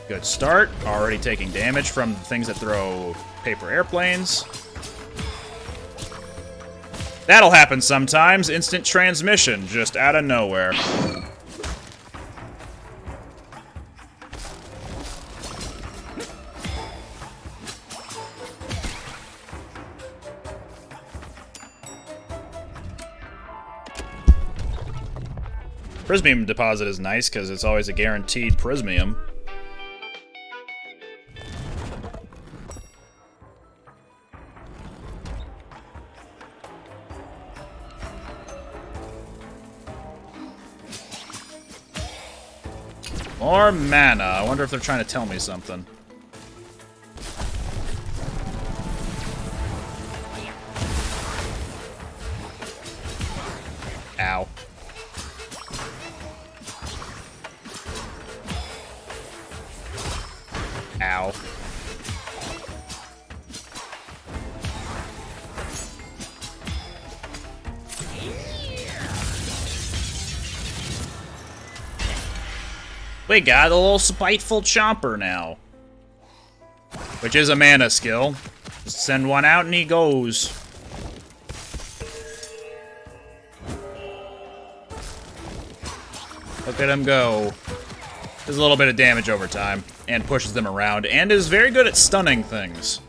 Good start. Already taking damage from the things that throw paper airplanes. That'll happen sometimes. Instant transmission, just out of nowhere. Prismium deposit is nice because it's always a guaranteed prismium. More mana. I wonder if they're trying to tell me something. Ow. Ow. We got a little spiteful chomper now. Which is a mana skill. Send one out and he goes. Look at him go. Does a little bit of damage over time, and pushes them around, and is very good at stunning things.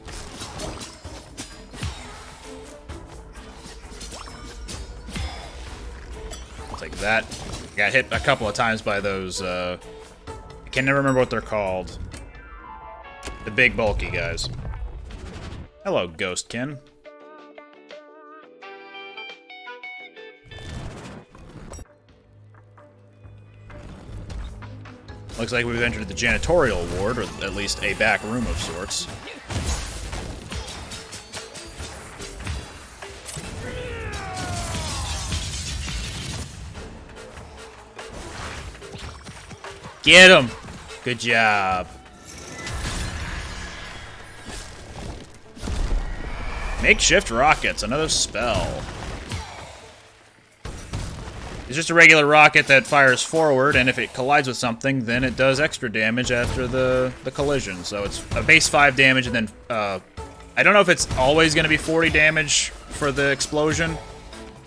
I'll take that. Got hit a couple of times by those, I can never remember what they're called. The big, bulky guys. Hello, Ghostkin. Looks like we've entered the janitorial ward, or at least a back room of sorts. Get him! Good job. Makeshift rockets, another spell. It's just a regular rocket that fires forward, and if it collides with something, then it does extra damage after the collision. So it's a base 5 damage, and then, I don't know if it's always going to be 40 damage for the explosion.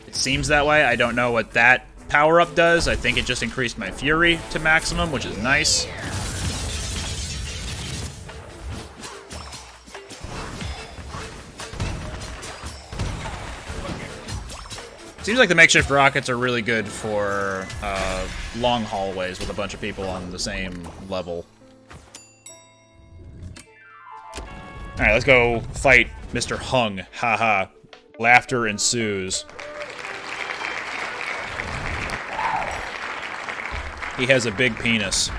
It seems that way. I don't know what that power-up does. I think it just increased my fury to maximum, which is nice. Seems like the makeshift rockets are really good for long hallways with a bunch of people on the same level. Alright, let's go fight Mr. Hung. Haha. Laughter ensues. He has a big penis.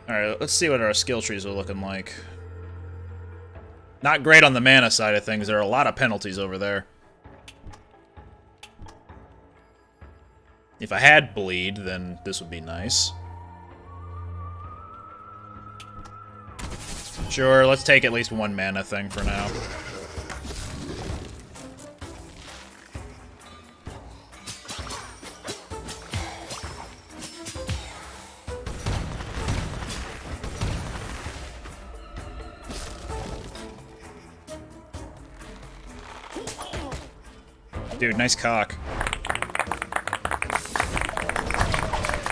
Alright, let's see what our skill trees are looking like. Not great on the mana side of things. There are a lot of penalties over there. If I had bleed, then this would be nice. Sure, let's take at least one mana thing for now. Dude, nice cock.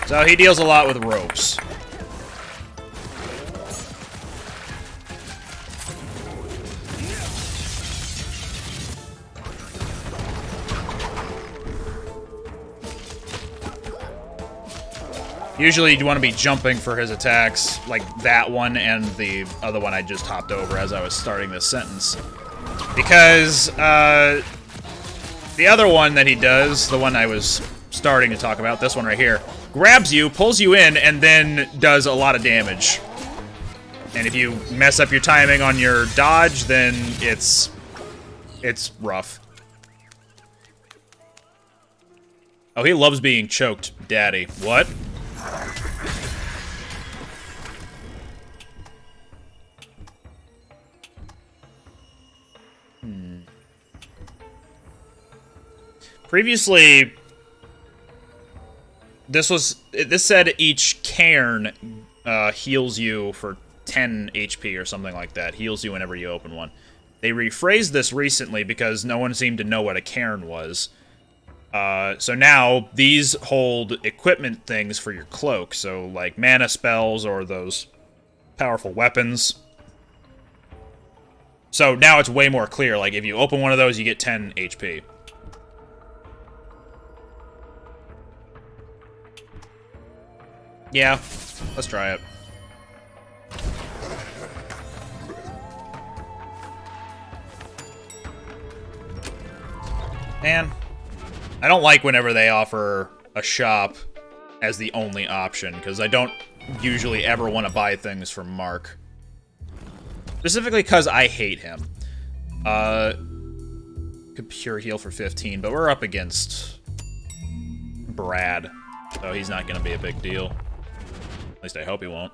So he deals a lot with ropes. Usually you want to be jumping for his attacks, like that one and the other one I just hopped over as I was starting this sentence. Because, the other one that he does, the one I was starting to talk about, this one right here, grabs you, pulls you in, and then does a lot of damage. And if you mess up your timing on your dodge, then it's rough. Oh, he loves being choked, daddy. What? Previously, this said each cairn heals you for 10 HP or something like that. Heals you whenever you open one. They rephrased this recently because no one seemed to know what a cairn was. So now, these hold equipment things for your cloak. So, like mana spells or those powerful weapons. So now it's way more clear. Like, if you open one of those, you get 10 HP. Yeah, let's try it. Man, I don't like whenever they offer a shop as the only option, because I don't usually ever want to buy things from Mark. Specifically because I hate him. Could pure heal for 15, but we're up against Brad, so he's not going to be a big deal. At least I hope he won't.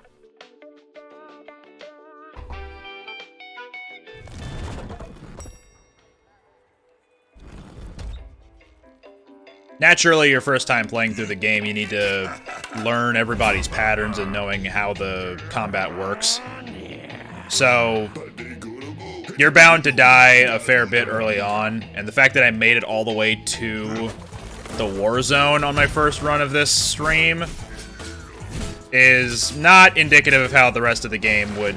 Naturally, your first time playing through the game, you need to learn everybody's patterns and knowing how the combat works. So, you're bound to die a fair bit early on, and the fact that I made it all the way to the war zone on my first run of this stream is not indicative of how the rest of the game would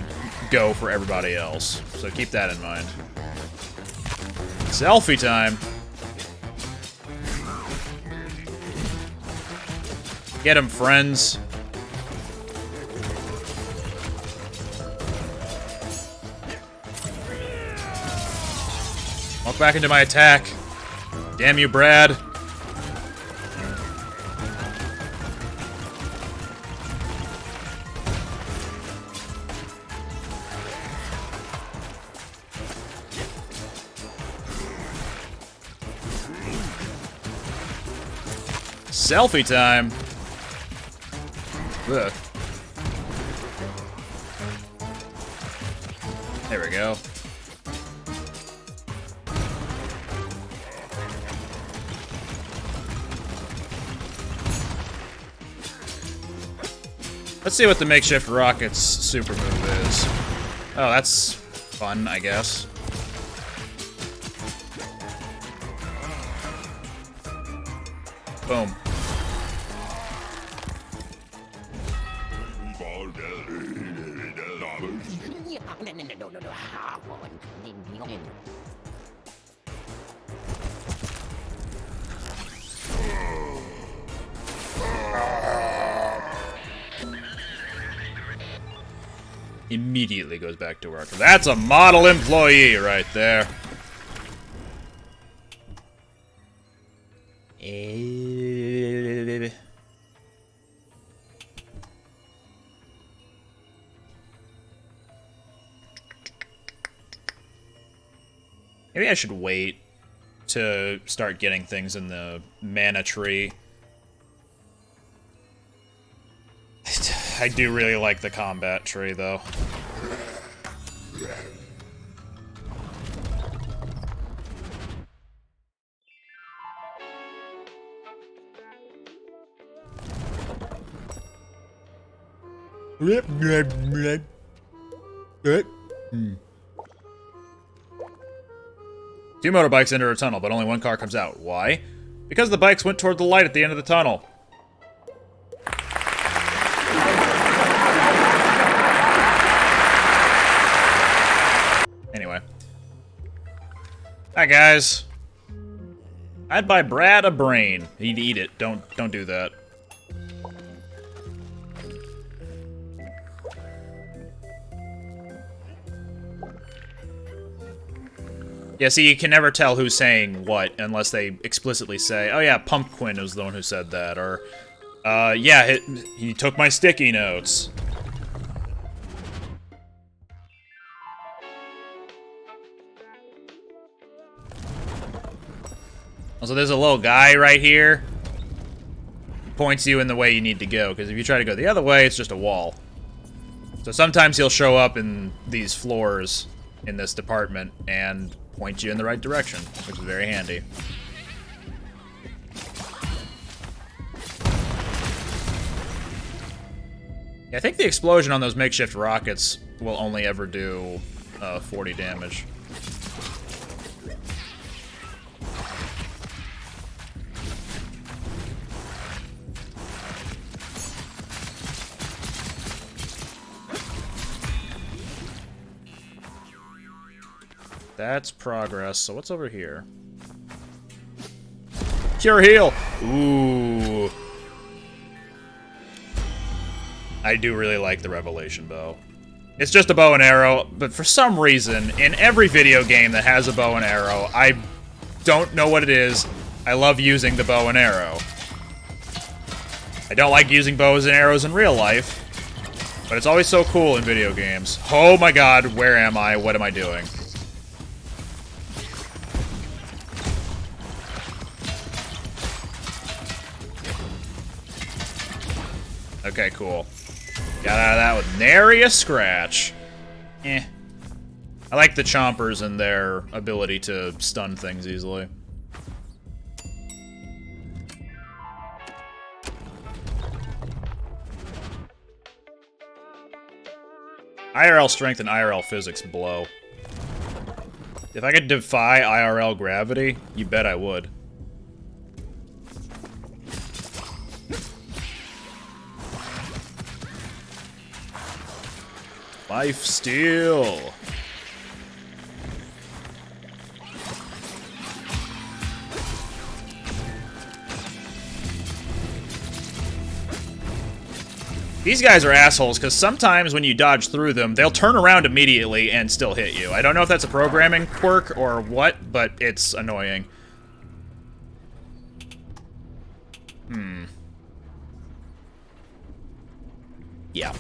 go for everybody else. So keep that in mind. Selfie time. Get him, friends. Walk back into my attack. Damn you, Brad. Selfie time. Ugh. There we go. Let's see what the makeshift rocket's super move is. Oh, that's fun, I guess. Boom. Immediately goes back to work. That's a model employee right there. Maybe I should wait to start getting things in the mana tree. I do really like the combat tree, though. Two motorbikes enter a tunnel, but only one car comes out. Why? Because the bikes went toward the light at the end of the tunnel. Anyway. Hi, guys. I'd buy Brad a brain. He'd eat it. Don't do that. Yeah, see, you can never tell who's saying what unless they explicitly say, oh yeah, Pumpkin was the one who said that, or, yeah, he took my sticky notes. Also, there's a little guy right here. He points you in the way you need to go, because if you try to go the other way, it's just a wall. So sometimes he'll show up in these floors in this department and point you in the right direction, which is very handy. Yeah, I think the explosion on those makeshift rockets will only ever do 40 damage. That's progress. So what's over here? Cure heal! Ooh. I do really like the Revelation bow. It's just a bow and arrow, but for some reason, in every video game that has a bow and arrow, I don't know what it is. I love using the bow and arrow. I don't like using bows and arrows in real life, but it's always so cool in video games. Oh my god, where am I? What am I doing? Okay, cool. Got out of that with nary a scratch. Eh. I like the chompers and their ability to stun things easily. IRL strength and IRL physics blow. If I could defy IRL gravity, you bet I would. Life steal. These guys are assholes, because sometimes when you dodge through them, they'll turn around immediately and still hit you. I don't know if that's a programming quirk or what, but it's annoying. Yeah.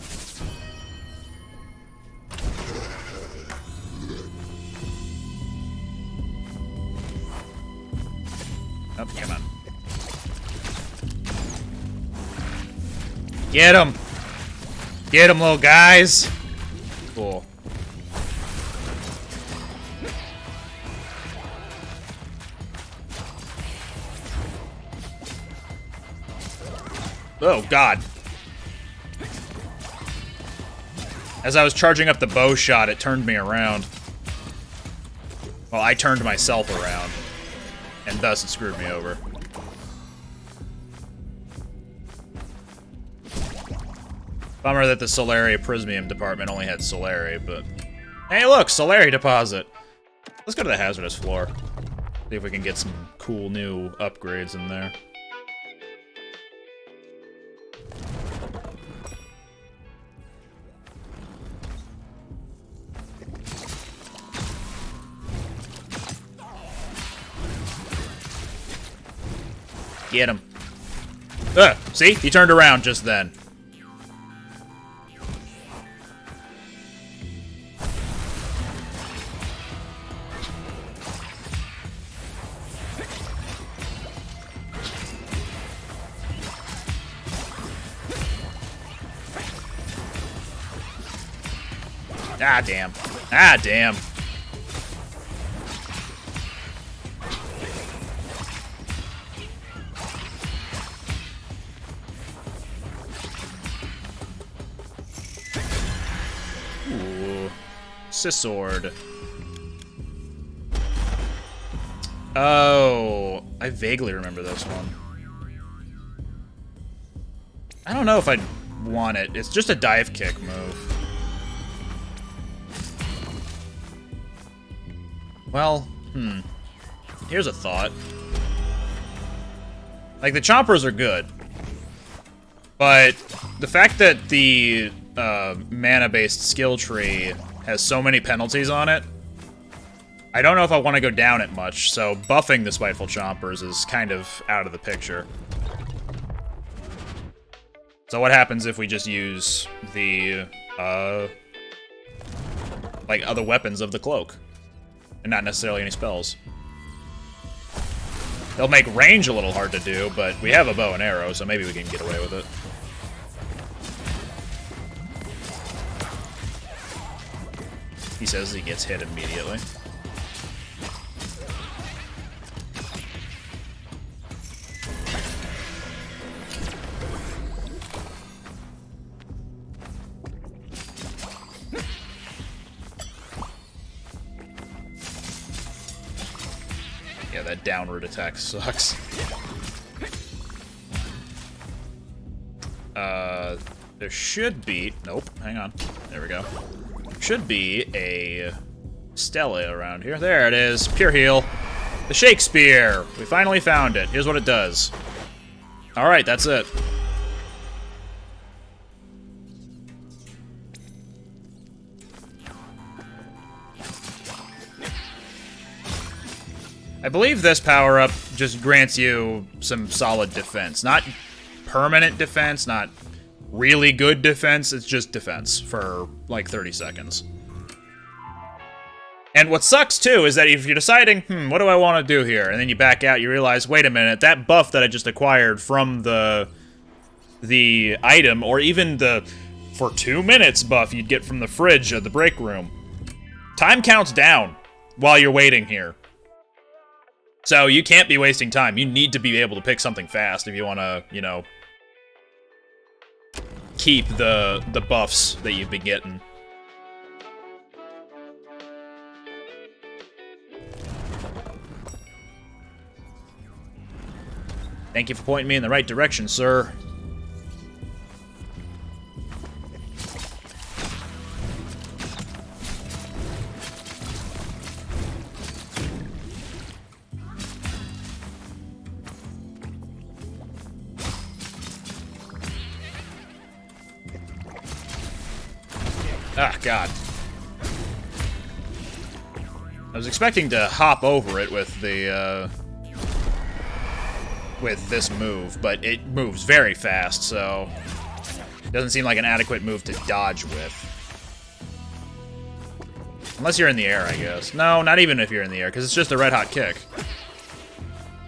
Oh, come on. Get him! Get him, little guys! Cool. Oh, God. As I was charging up the bow shot, it turned me around. Well, I turned myself around. And thus it screwed me over. Bummer that the Solari Prismium department only had Solari, but... Hey, look! Solari deposit! Let's go to the Hazardous floor. See if we can get some cool new upgrades in there. Get him. See? He turned around just then. Ah, damn. Ah, damn. Ooh. Scissord. Oh, I vaguely remember this one. I don't know if I'd want it. It's just a dive kick move. Well, here's a thought. Like, the chompers are good. But the fact that the mana-based skill tree has so many penalties on it, I don't know if I want to go down it much, so buffing the Spiteful Chompers is kind of out of the picture. So what happens if we just use the, like, other weapons of the cloak? And not necessarily any spells. They'll make range a little hard to do, but we have a bow and arrow, so maybe we can get away with it. He says he gets hit immediately. Yeah, that downward attack sucks. There should be... Nope, hang on. There we go. Should be a Stella around here. There it is. Pure heal. The Shakespeare. We finally found it. Here's what it does. Alright, that's it. I believe this power-up just grants you some solid defense. Not permanent defense, not really good defense, it's just defense for, like, 30 seconds. And what sucks, too, is that if you're deciding, what do I want to do here? And then you back out, you realize, wait a minute, that buff that I just acquired from the item, or even the for 2 minutes buff you'd get from the fridge at the break room, time counts down while you're waiting here. So you can't be wasting time. You need to be able to pick something fast if you want to, you know, keep the buffs that you've been getting. Thank you for pointing me in the right direction, sir. Ah, God. I was expecting to hop over it with the, with this move, but it moves very fast, so it doesn't seem like an adequate move to dodge with. Unless you're in the air, I guess. No, not even if you're in the air, because it's just a red-hot kick.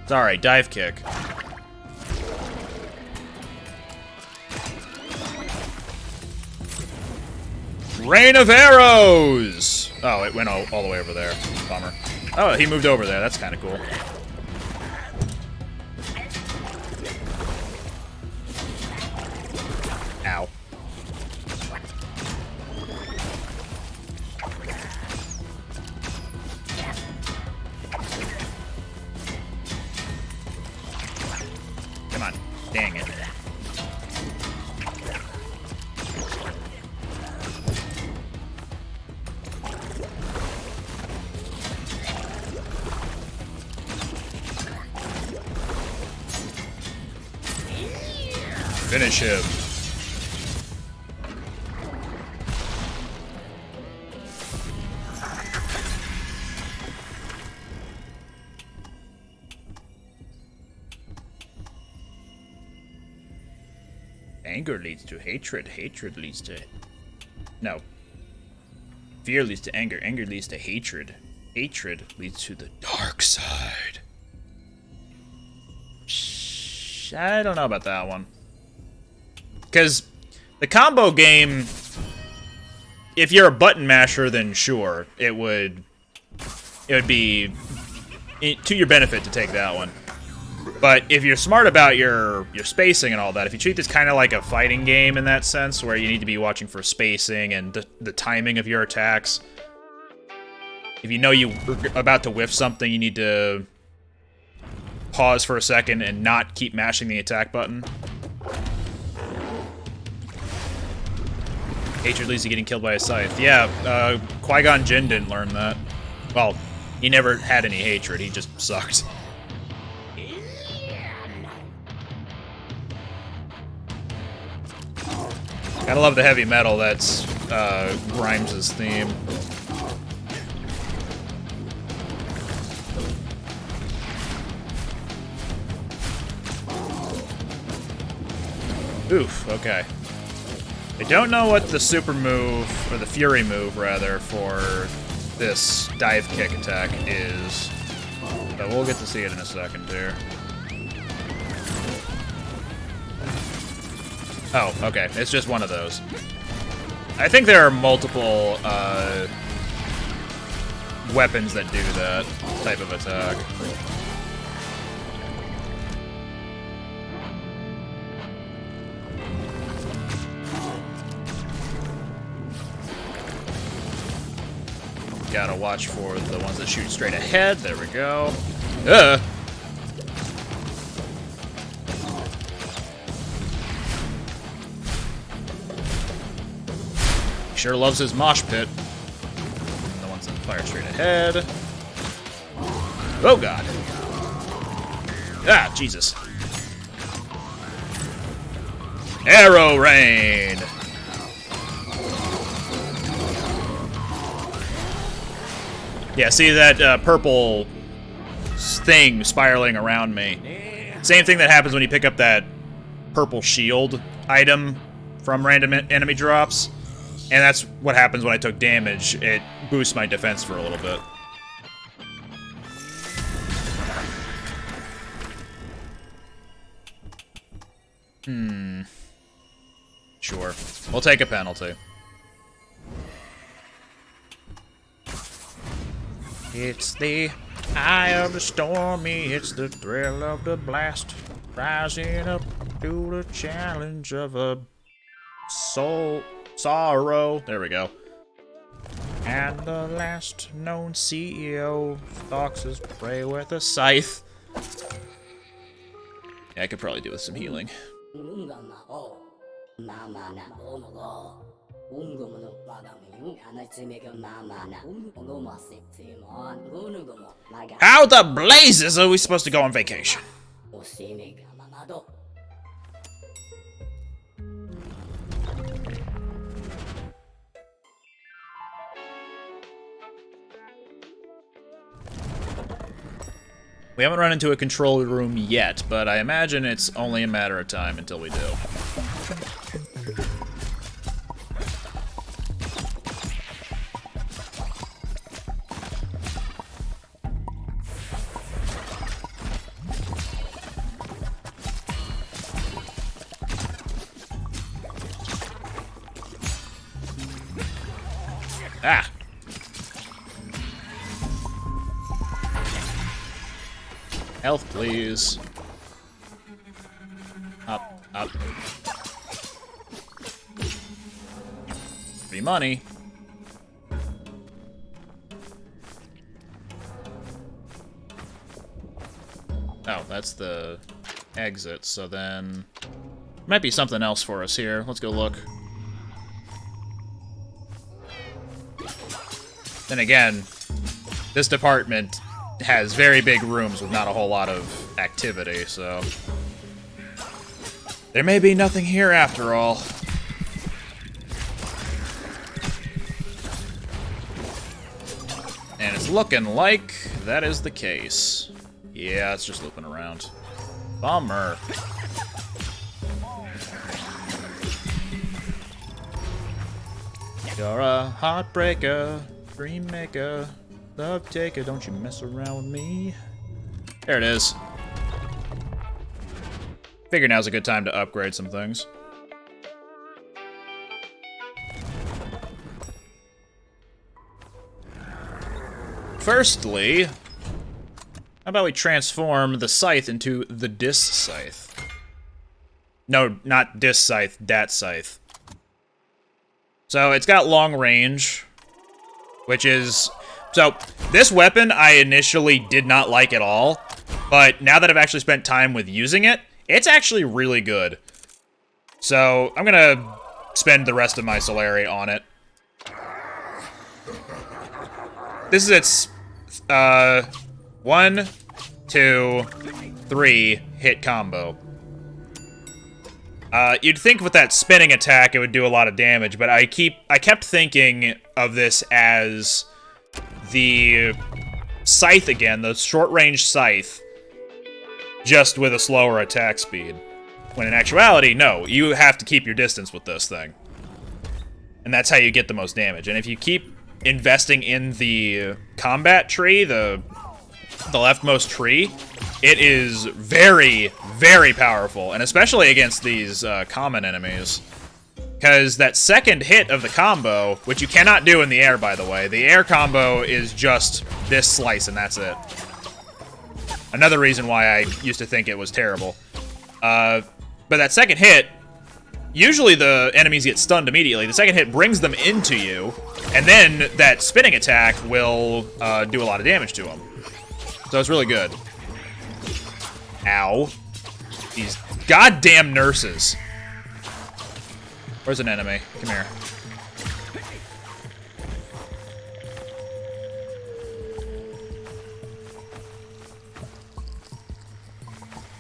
Sorry, dive kick. Rain of arrows! Oh, it went all the way over there. Bummer. Oh, he moved over there. That's kind of cool. Ow. Come on. Dang it. Finish him. Anger leads to hatred. Hatred leads to... No. Fear leads to anger. Anger leads to hatred. Hatred leads to the dark side. I don't know about that one. Because the combo game, if you're a button masher, then sure, it would be to your benefit to take that one. But if you're smart about your spacing and all that, if you treat this kind of like a fighting game in that sense, where you need to be watching for spacing and the timing of your attacks, if you know you're about to whiff something, you need to pause for a second and not keep mashing the attack button. Hatred leads to getting killed by a scythe. Yeah, Qui-Gon Jinn didn't learn that. Well, he never had any hatred, he just sucked. Gotta love the heavy metal, that's Grimes' theme. Oof, okay. I don't know what the super move, or the fury move, rather, for this dive kick attack is, but we'll get to see it in a second here. Oh, okay, it's just one of those. I think there are multiple weapons that do that type of attack. Gotta watch for the ones that shoot straight ahead. There we go. Sure loves his mosh pit. The ones that fire straight ahead. Oh god. Ah, Jesus. Arrow rain. Yeah, see that purple thing spiraling around me. Same thing that happens when you pick up that purple shield item from random enemy drops. And that's what happens when I took damage. It boosts my defense for a little bit. Sure. We'll take a penalty. It's the eye of the stormy, it's the thrill of the blast, rising up to the challenge of a sorrow. There we go. And the last known CEO stalks his prey with a scythe. Yeah, I could probably do with some healing. How the blazes are we supposed to go on vacation? We haven't run into a control room yet, but I imagine it's only a matter of time until we do. Ah! Health, please. Up, up. Free money. Oh, that's the exit, so then... Might be something else for us here. Let's go look. Then again, this department has very big rooms with not a whole lot of activity, so... There may be nothing here after all. And it's looking like that is the case. Yeah, it's just looping around. Bummer. You're a heartbreaker, dream maker, love taker, don't you mess around with me. There it is. Figure now's a good time to upgrade some things. Firstly, how about we transform the scythe into the dis scythe? No, not dis scythe, dat scythe. So it's got long range, which is... So, this weapon I initially did not like at all, but now that I've actually spent time with using it, it's actually really good. So, I'm gonna spend the rest of my Solari on it. This is its, 1, 2, 3 hit combo. You'd think with that spinning attack it would do a lot of damage, but I kept thinking of this as the scythe again, the short-range scythe, just with a slower attack speed. When in actuality, no, you have to keep your distance with this thing. And that's how you get the most damage. And if you keep investing in the combat tree, the leftmost tree, it is very, very powerful, and especially against these common enemies. Because that second hit of the combo, which you cannot do in the air, by the way, the air combo is just this slice and that's it. Another reason why I used to think it was terrible. But that second hit, usually the enemies get stunned immediately. The second hit brings them into you, and then that spinning attack will do a lot of damage to them. So it's really good. Ow. These goddamn nurses. Where's an enemy? Come here.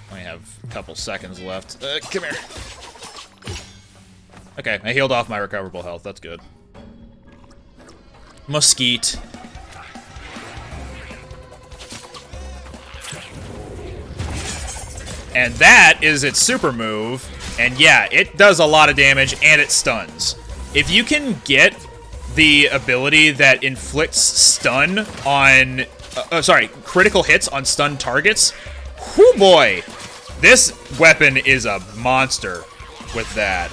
Only have a couple seconds left. Come here. Okay, I healed off my recoverable health. That's good. Mesquite. And that is its super move, and yeah, it does a lot of damage, and it stuns. If you can get the ability that inflicts stun on... critical hits on stunned targets, whoo boy! This weapon is a monster with that.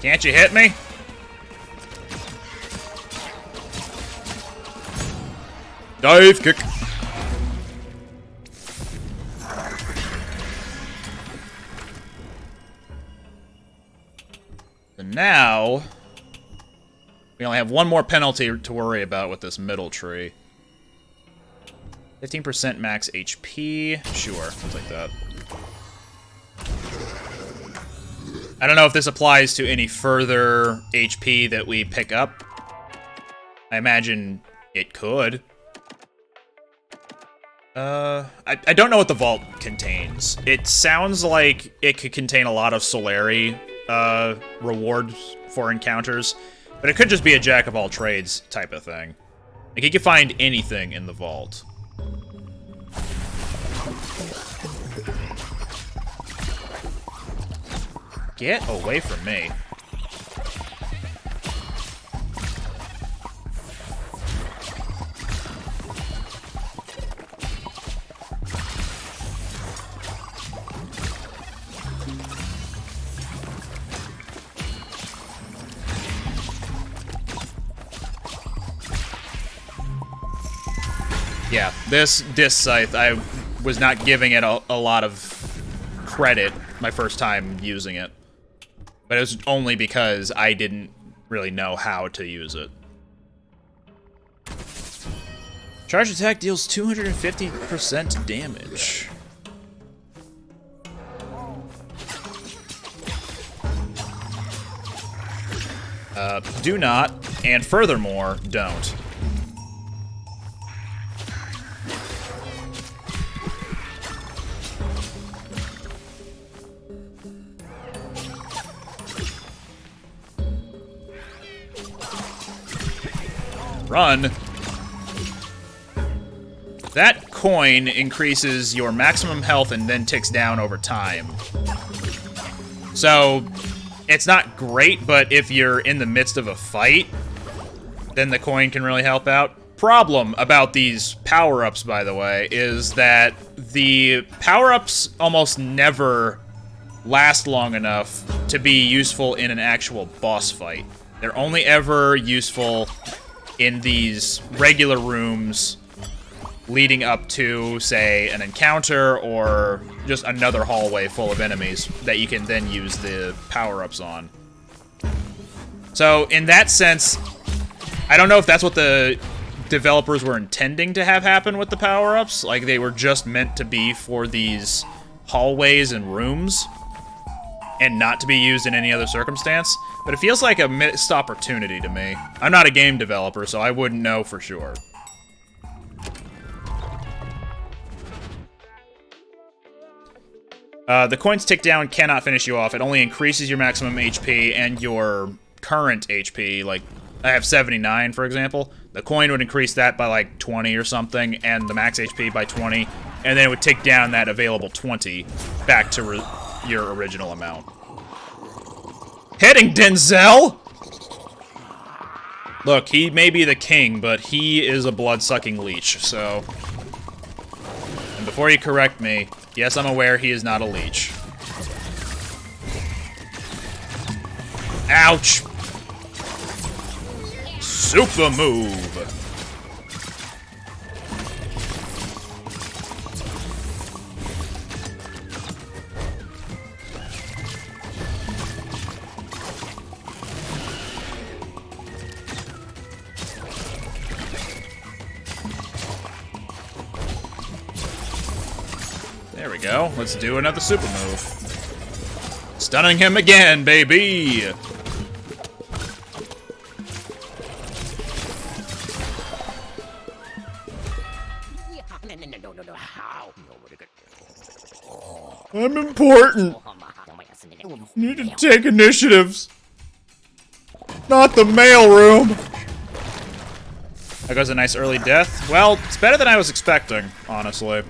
Can't you hit me? Dive kick. now, we only have one more penalty to worry about with this middle tree. 15% max HP. Sure, I'll take that. I don't know if this applies to any further HP that we pick up. I imagine it could. I don't know what the vault contains. It sounds like it could contain a lot of Solari rewards for encounters, but it could just be a jack-of-all-trades type of thing. Like, you could find anything in the vault. Get away from me. Yeah, this scythe, I was not giving it a lot of credit my first time using it. But it was only because I didn't really know how to use it. Charge attack deals 250% damage. Do not, and furthermore, don't. Run. That coin increases your maximum health and then ticks down over time. So, it's not great, but if you're in the midst of a fight, then the coin can really help out. Problem about these power-ups, by the way, is that the power-ups almost never last long enough to be useful in an actual boss fight. They're only ever useful in these regular rooms leading up to, say, an encounter or just another hallway full of enemies that you can then use the power-ups on. So, in that sense, I don't know if that's what the developers were intending to have happen with the power-ups. Like, they were just meant to be for these hallways and rooms and not to be used in any other circumstance. But it feels like a missed opportunity to me. I'm not a game developer, so I wouldn't know for sure. The coins tick down cannot finish you off. It only increases your maximum HP and your current HP. Like, I have 79, for example. The coin would increase that by, like, 20 or something, and the max HP by 20, and then it would tick down that available 20 back to your original amount. Hitting Denzel! Look, he may be the king, but he is a blood-sucking leech, so... And before you correct me, yes, I'm aware he is not a leech. Ouch! Super move! There we go. Let's do another super move. Stunning him again, baby! I'm important. Need to take initiatives. Not the mailroom. That goes a nice early death. Well, it's better than I was expecting, honestly.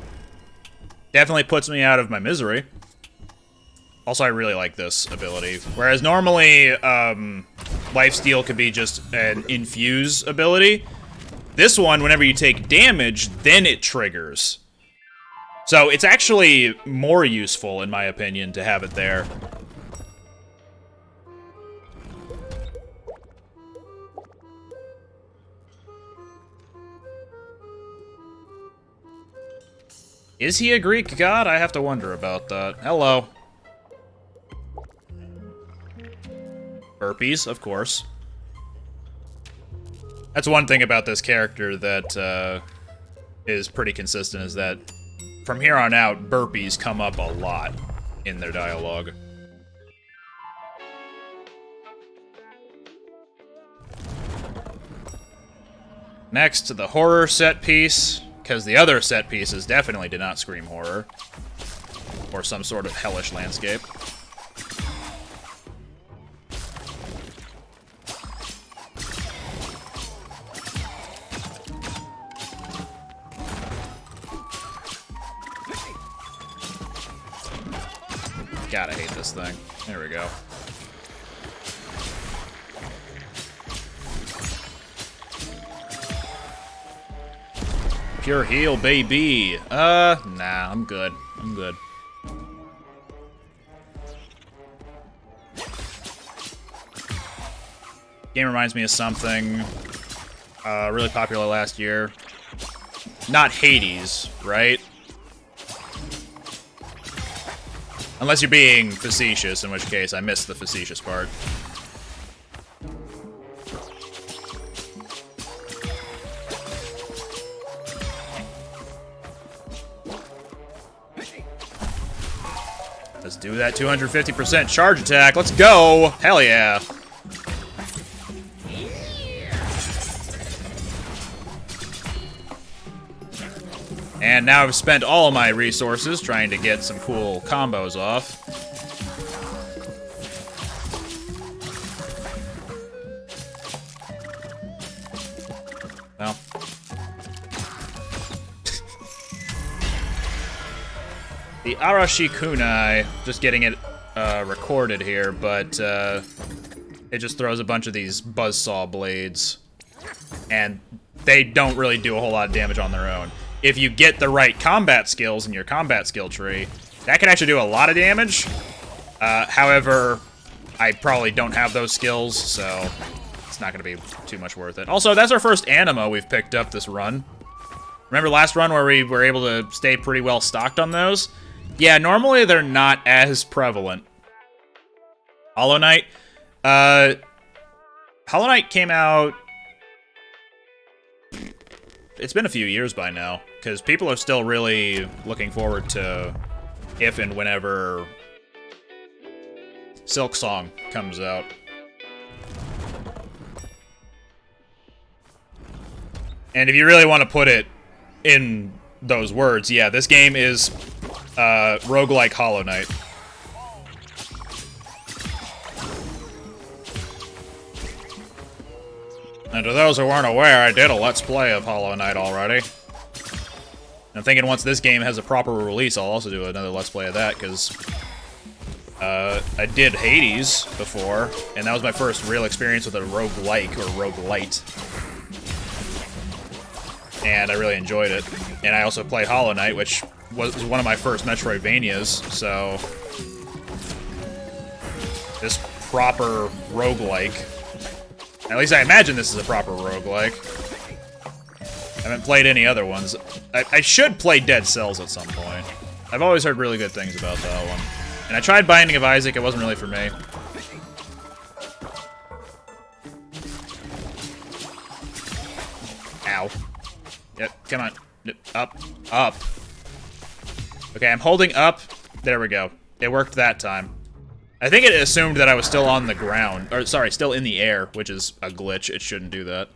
Definitely puts me out of my misery. Also, I really like this ability. Whereas normally, lifesteal could be just an infuse ability. This one, whenever you take damage, then it triggers. So it's actually more useful, in my opinion, to have it there. Is he a Greek god? I have to wonder about that. Hello. burpees, of course. That's one thing about this character that is pretty consistent, is that from here on out, burpees come up a lot in their dialogue. Next, the horror set piece, because the other set pieces definitely did not scream horror. Or some sort of hellish landscape. God, I hate this thing. There we go. Pure heal, baby. Nah, I'm good. I'm good. Game reminds me of something really popular last year. Not Hades, right? Unless you're being facetious, in which case I missed the facetious part. Let's do that 250% charge attack. Let's go! Hell yeah! And now I've spent all of my resources trying to get some cool combos off. Well. The Arashi Kunai, just getting it recorded here, but it just throws a bunch of these buzzsaw blades. And they don't really do a whole lot of damage on their own. If you get the right combat skills in your combat skill tree, that can actually do a lot of damage. However, I probably don't have those skills, so it's not going to be too much worth it. Also, that's our first anima we've picked up this run. Remember last run where we were able to stay pretty well stocked on those? Yeah, normally they're not as prevalent. Hollow Knight? Hollow Knight came out... It's been a few years by now, because people are still really looking forward to if and whenever Silk Song comes out. And if you really want to put it in those words, yeah, this game is roguelike Hollow Knight. And to those who weren't aware, I did a Let's Play of Hollow Knight already. I'm thinking once this game has a proper release, I'll also do another Let's Play of that, because I did Hades before, and that was my first real experience with a roguelike, or roguelite. And I really enjoyed it. And I also played Hollow Knight, which was one of my first Metroidvanias, so... This proper roguelike... At least I imagine this is a proper roguelike. I haven't played any other ones. I should play Dead Cells at some point. I've always heard really good things about that one. And I tried Binding of Isaac, it wasn't really for me. Ow. Yep, come on. Up. Up. Okay, I'm holding up. There we go. It worked that time. I think it assumed that I was still on the ground. Or, sorry, still in the air, which is a glitch. It shouldn't do that.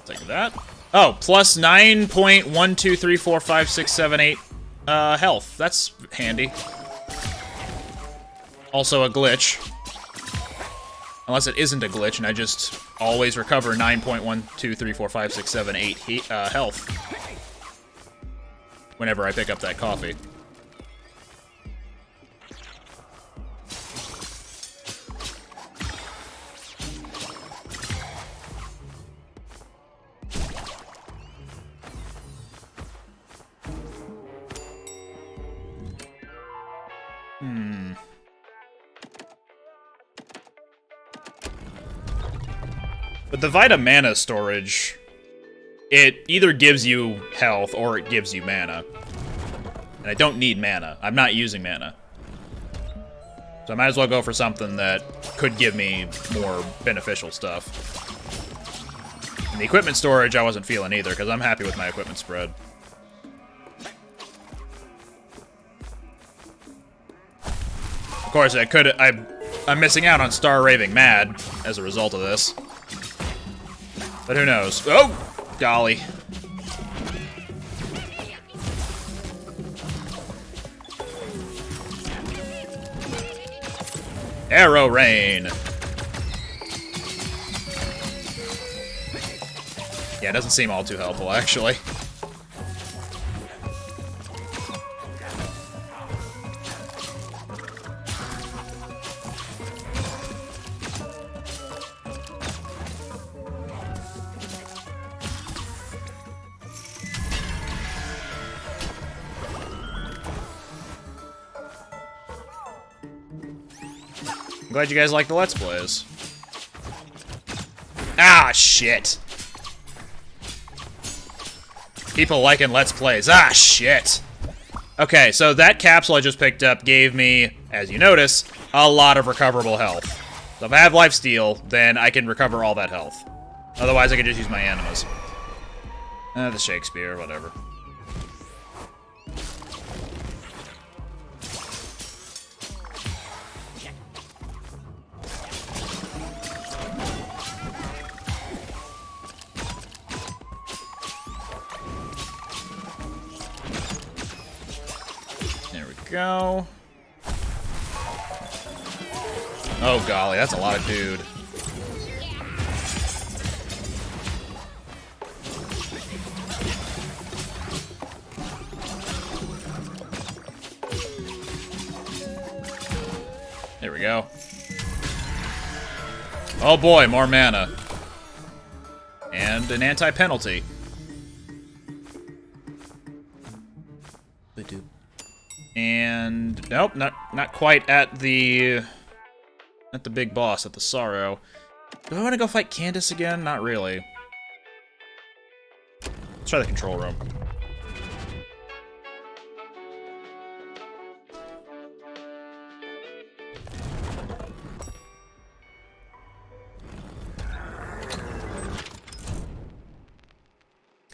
Take that. Oh, plus 9.1234567 health. That's handy. Also a glitch. Unless it isn't a glitch and I just always recover 9.1234567 health whenever I pick up that coffee. But the Vita mana storage it either gives you health or it gives you mana. And I don't need mana. I'm not using mana. So I might as well go for something that could give me more beneficial stuff. And the equipment storage I wasn't feeling either, because I'm happy with my equipment spread. Of course, I'm missing out on Star Raving Mad as a result of this. But who knows? Oh, golly. Arrow Rain. Yeah, it doesn't seem all too helpful, actually. I'm glad you guys like the Let's Plays. Ah, shit. People liking Let's Plays. Ah, shit. Okay, so that capsule I just picked up gave me, as you notice, a lot of recoverable health. So if I have lifesteal, then I can recover all that health. Otherwise, I can just use my animas. The Shakespeare, whatever. Go. Oh golly, that's a lot of dude. There we go. Oh boy, more mana. And an anti-penalty. And nope, not quite at the big boss, at the Sorrow. Do I want to go fight Candace again? Not really. Let's try the control room.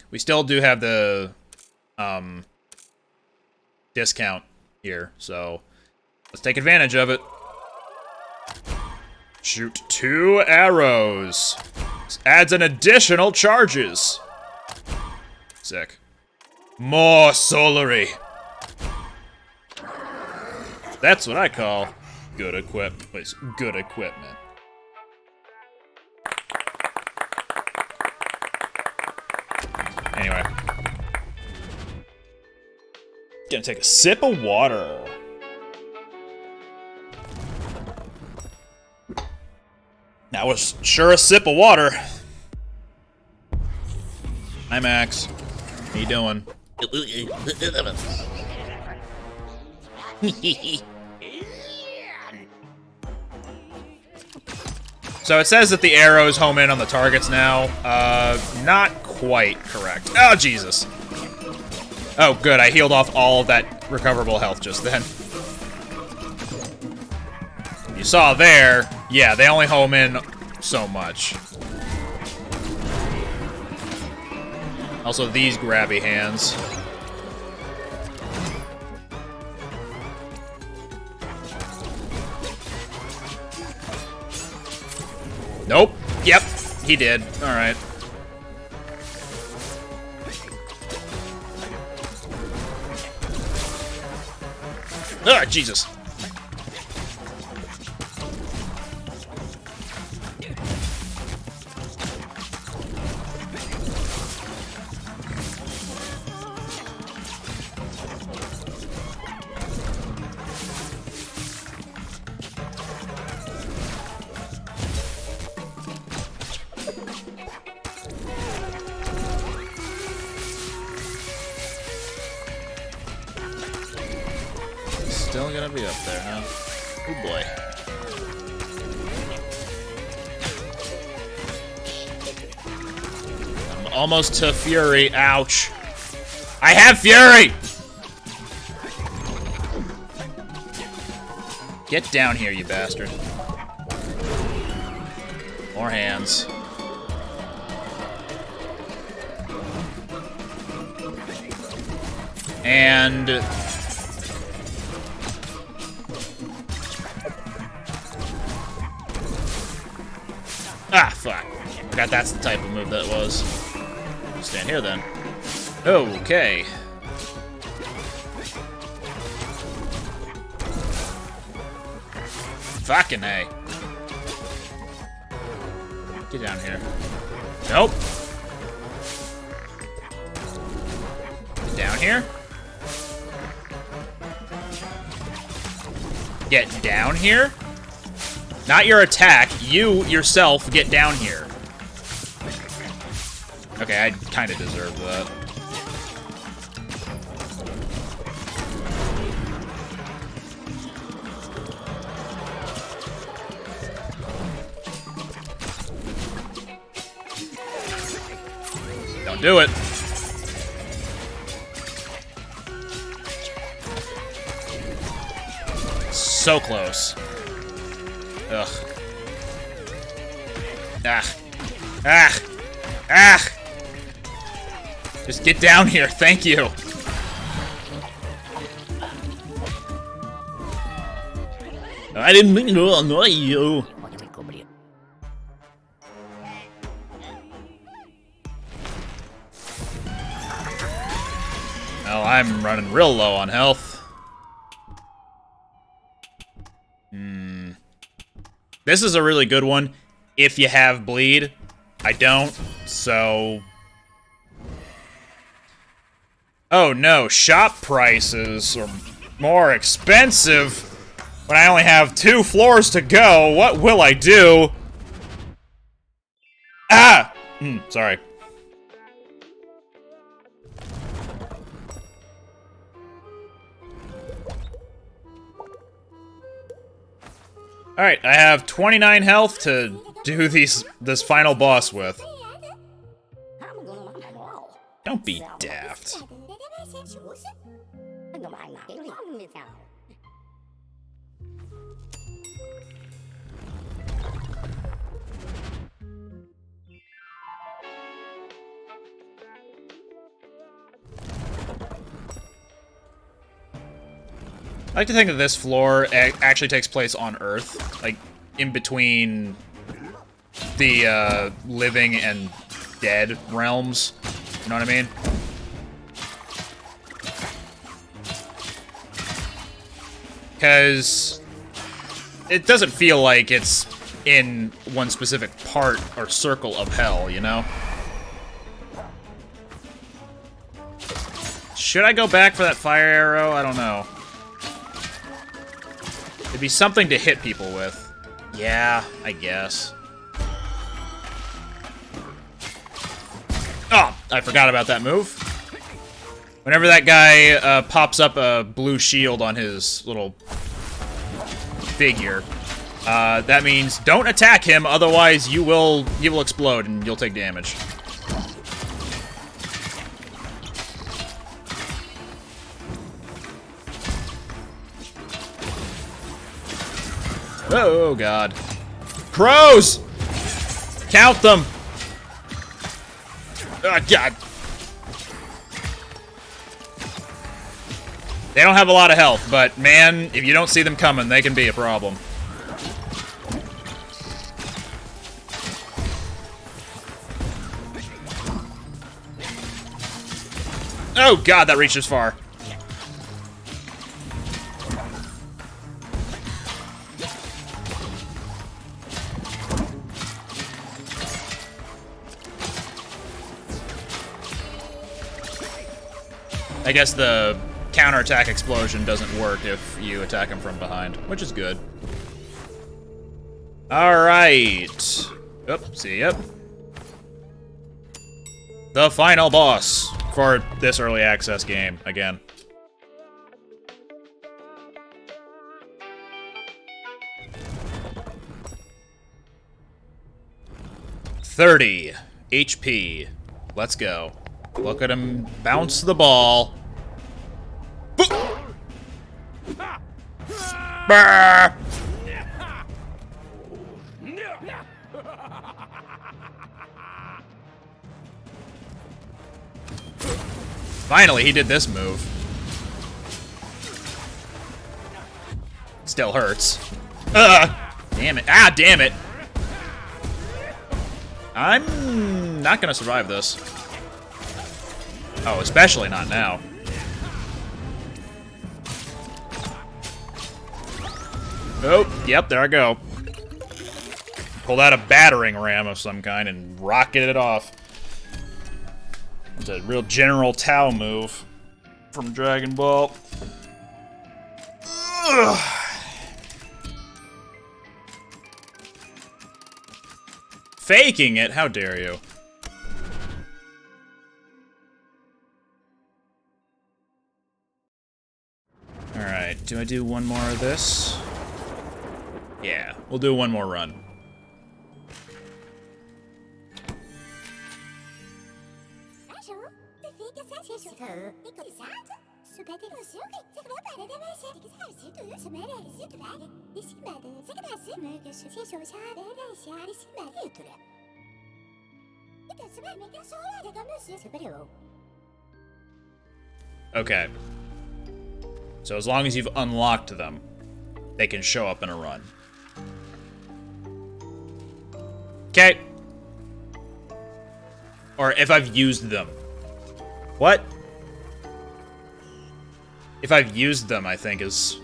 We still do have the discount here, so let's take advantage of it. Shoot 2 arrows. This adds an additional charges. Sick. More soulary. That's what I call good equipment. Good equipment. Anyway. Gonna take a sip of water. That was sure a sip of water. Hi, Max. How you doing? So it says that the arrows home in on the targets now. Not quite correct. Oh, Jesus. Oh, good. I healed off all of that recoverable health just then. You saw there. Yeah, they only home in so much. Also, these grabby hands. Nope. Yep. He did. Alright. Ah, Jesus. Still gonna be up there, huh? Oh boy. almost to Fury. Ouch. I have Fury! Get down here, you bastard. More hands. And... ah, fuck. Forgot that's the type of move that was. Stand here, then. Okay. Fucking A. Get down here. Nope. Get down here. Get down here. Not your attack. You, yourself, get down here. Okay, I kind of deserved that. Don't do it. So close. Ugh. Ah. Ah. Ah. Just get down here, thank you. I didn't mean to annoy you. Well, I'm running real low on health. This is a really good one if you have bleed. I don't, so... oh no, shop prices are more expensive when I only have 2 floors to go. What will I do? Ah! Sorry. Alright, I have 29 health to do this final boss with. Don't be daft. I like to think that this floor actually takes place on Earth, like in between the living and dead realms. You know what I mean? Because it doesn't feel like it's in one specific part or circle of hell, you know? Should I go back for that fire arrow? I don't know. It'd be something to hit people with. Yeah, I guess. Oh, I forgot about that move. Whenever that guy pops up a blue shield on his little figure, that means don't attack him, otherwise he will explode and you'll take damage. Oh, God. Crows! Count them! Oh, God. They don't have a lot of health, but, man, if you don't see them coming, they can be a problem. Oh, God, that reaches far. I guess the counterattack explosion doesn't work if you attack him from behind, which is good. Alright. Oop, see ya. The final boss for this early access game, again. $30 HP. Let's go. Look at him bounce the ball. Brr! Finally, he did this move. Still hurts. Damn it. Ah, damn it. I'm not gonna survive this. Oh, especially not now. Oh, yep, there I go. Pulled out a battering ram of some kind and rocketed it off. It's a real General Tao move from Dragon Ball. Ugh. Faking it? How dare you? Alright, do I do one more of this? Yeah, we'll do one more run. Okay. So as long as you've unlocked them, they can show up in a run. Okay. Or if I've used them. What? If I've used them, I think is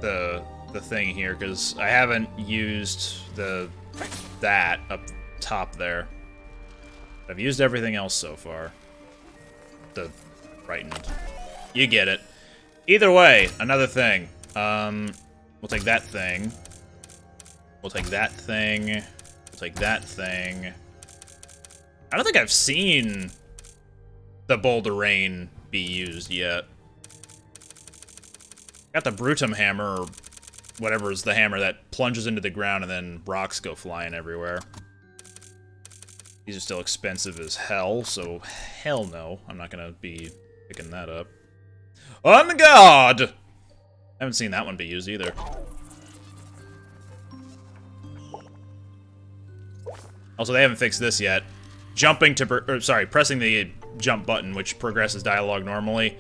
the thing here, because I haven't used that up top there. I've used everything else so far. The frightened. You get it. Either way, another thing. We'll take that thing. We'll take that thing. We'll take that thing. I don't think I've seen the Boulder Rain be used yet. Got the Brutum Hammer, or whatever is the hammer that plunges into the ground and then rocks go flying everywhere. These are still expensive as hell, so hell no. I'm not gonna be picking that up. On guard! I haven't seen that one be used either. Also, they haven't fixed this yet. Jumping to, pressing the jump button, which progresses dialogue normally,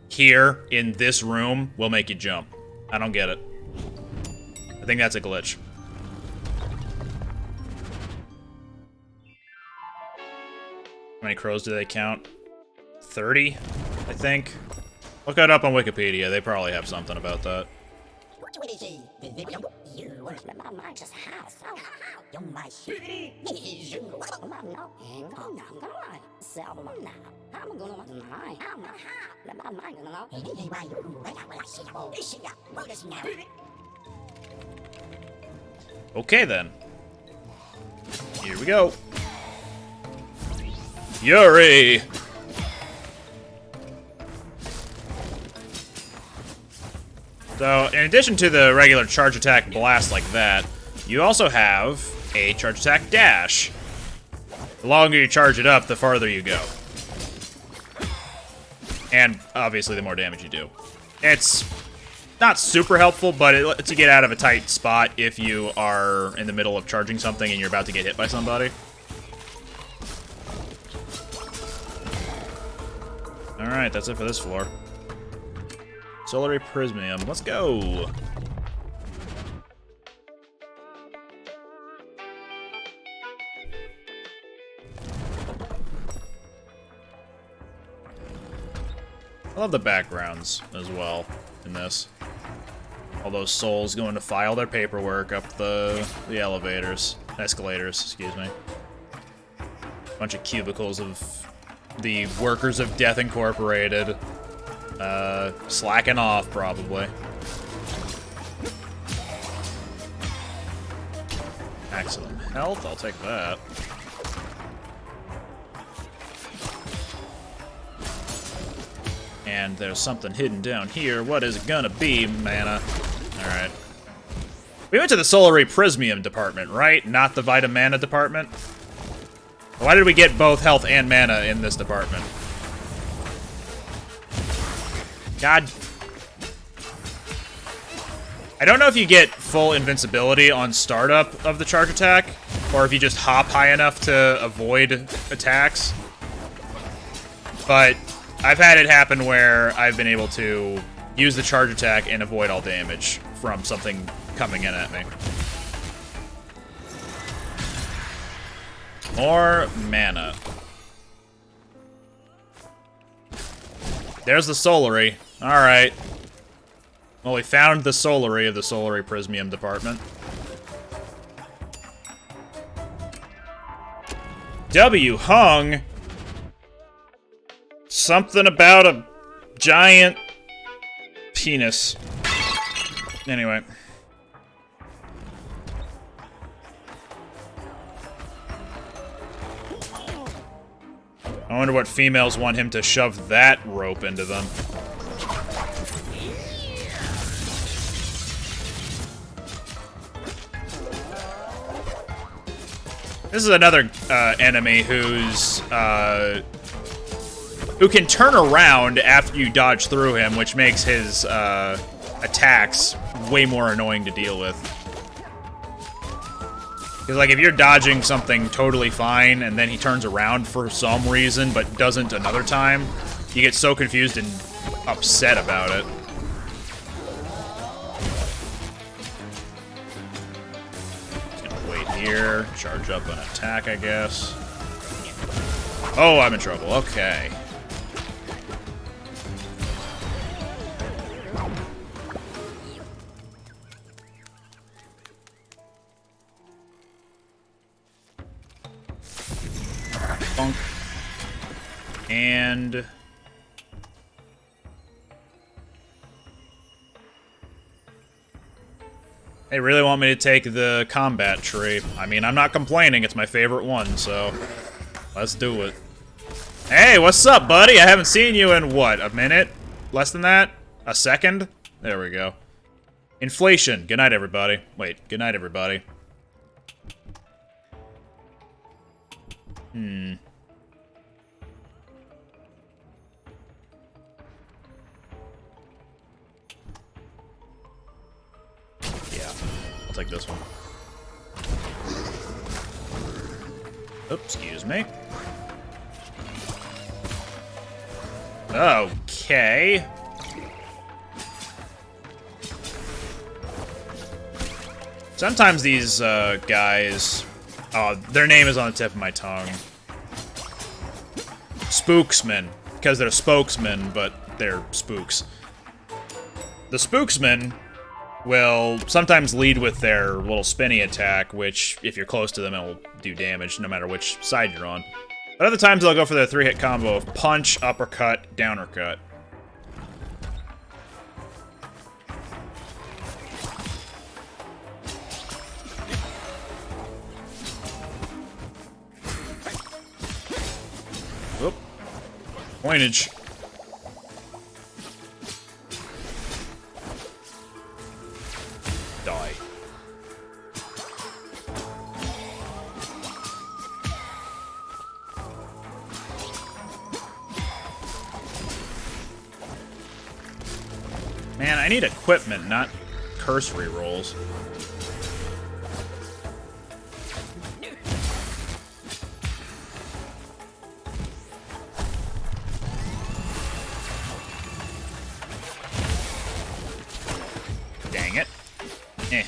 here, in this room, will make you jump. I don't get it. I think that's a glitch. How many crows do they count? 30, I think. Look that up on Wikipedia. They probably have something about that. Okay then. Here we go. Yuri! So, in addition to the regular charge attack blast like that, you also have a charge attack dash. The longer you charge it up, the farther you go. And, obviously, the more damage you do. It's not super helpful, but it lets you get out of a tight spot if you are in the middle of charging something and you're about to get hit by somebody. Alright, that's it for this floor. Solar Prismium, let's go! I love the backgrounds as well in this. All those souls going to file their paperwork up the escalators, excuse me. Bunch of cubicles of the Workers of Death Incorporated. Slacking off, probably. Excellent health, I'll take that. And there's something hidden down here. What is it gonna be, mana? Alright. We went to the Solar Prismium department, right? Not the Vita Mana department? Why did we get both health and mana in this department? God. I don't know if you get full invincibility on startup of the charge attack, or if you just hop high enough to avoid attacks. But I've had it happen where I've been able to use the charge attack and avoid all damage from something coming in at me. More mana. There's the Solary. Alright. Well, we found the Solary of the Solary Prismium department. W hung. Something about a giant penis. Anyway. I wonder what females want him to shove that rope into them. This is another enemy who's who can turn around after you dodge through him, which makes his attacks way more annoying to deal with. Because, like, if you're dodging something totally fine, and then he turns around for some reason, but doesn't another time, you get so confused and upset about it. Just gonna wait here, charge up an attack, I guess. Oh, I'm in trouble. Okay. Funk. And they really want me to take the combat tree. I mean, I'm not complaining. It's my favorite one, so let's do it. Hey, what's up, buddy? I haven't seen you in, what, a minute? Less than that? A second? There we go. Inflation. Good night, everybody. Wait, good night, everybody. Hmm. Yeah, I'll take this one. Oops, excuse me. Okay. Sometimes these guys... Oh, their name is on the tip of my tongue. Spooksmen. Because they're spokesmen, but they're spooks. The spooksmen will sometimes lead with their little spinny attack, which, if you're close to them, it will do damage no matter which side you're on. But other times they'll go for their 3-hit combo of punch, uppercut, downercut. Whoop. Pointage. Die. Man, I need equipment, not cursory rolls. Dang it. Eh.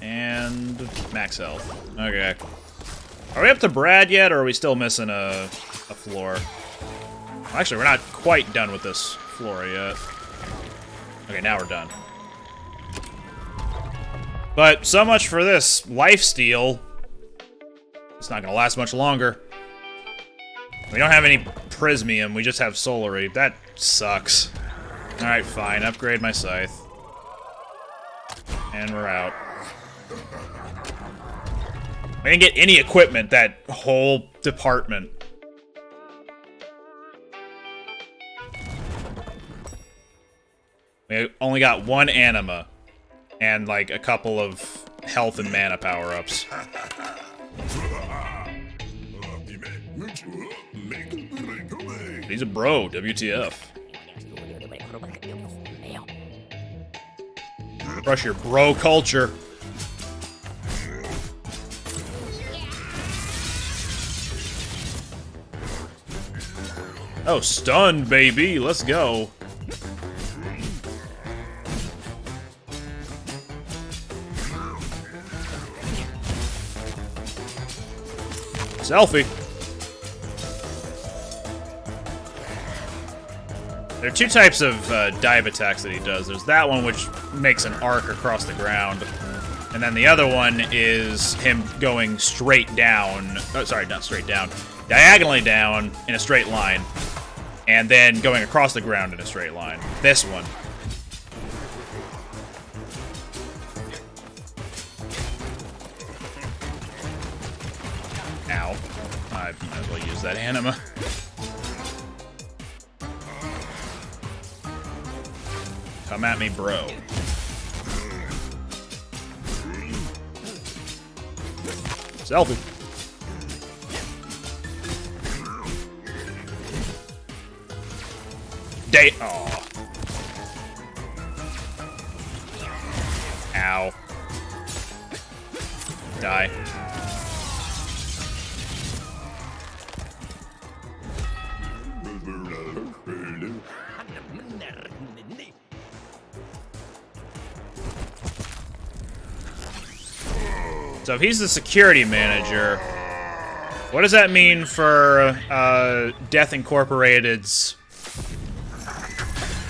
And max health. Okay. Are we up to Brad yet, or are we still missing a floor? Actually, we're not quite done with this floor yet. Okay, now we're done. But so much for this lifesteal. It's not gonna last much longer. We don't have any Prismium, we just have Solary. That sucks. Alright, fine. Upgrade my scythe. And we're out. I didn't get any equipment, that whole department. We only got one anima. And, like, a couple of health and mana power-ups. He's a bro, WTF. Crush your bro culture. Oh, stun, baby. Let's go. Selfie. There are two types of dive attacks that he does. There's that one which makes an arc across the ground. And then the other one is him going straight down. Oh, sorry, not straight down. Diagonally down in a straight line. And then going across the ground in a straight line. This one. Ow. I might as well use that anima. Come at me, bro. Selfie. Aw. Ow. Die. So if he's the security manager, what does that mean for Death Incorporated's,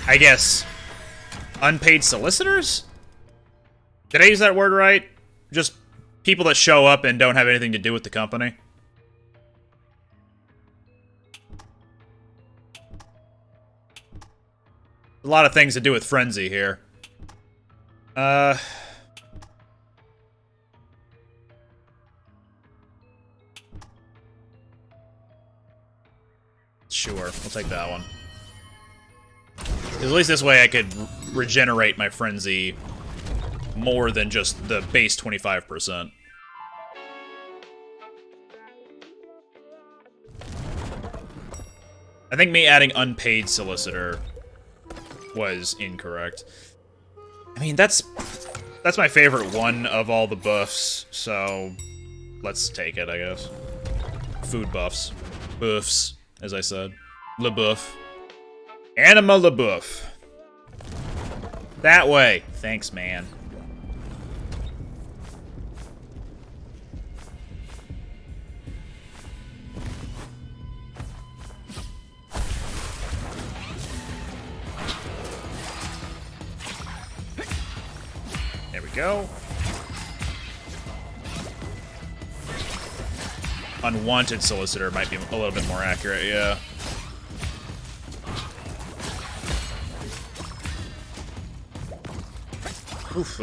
I guess, unpaid solicitors? Did I use that word right? Just people that show up and don't have anything to do with the company? A lot of things to do with Frenzy here. Sure, we'll take that one. At least this way I could regenerate my Frenzy more than just the base 25%. I think me adding unpaid solicitor was incorrect. I mean, that's my favorite one of all the buffs, so let's take it, I guess. Food buffs. Buffs, as I said. LeBuff. Anima LeBuff. That way. Thanks, man. There we go. Unwanted solicitor might be a little bit more accurate, yeah. Oof.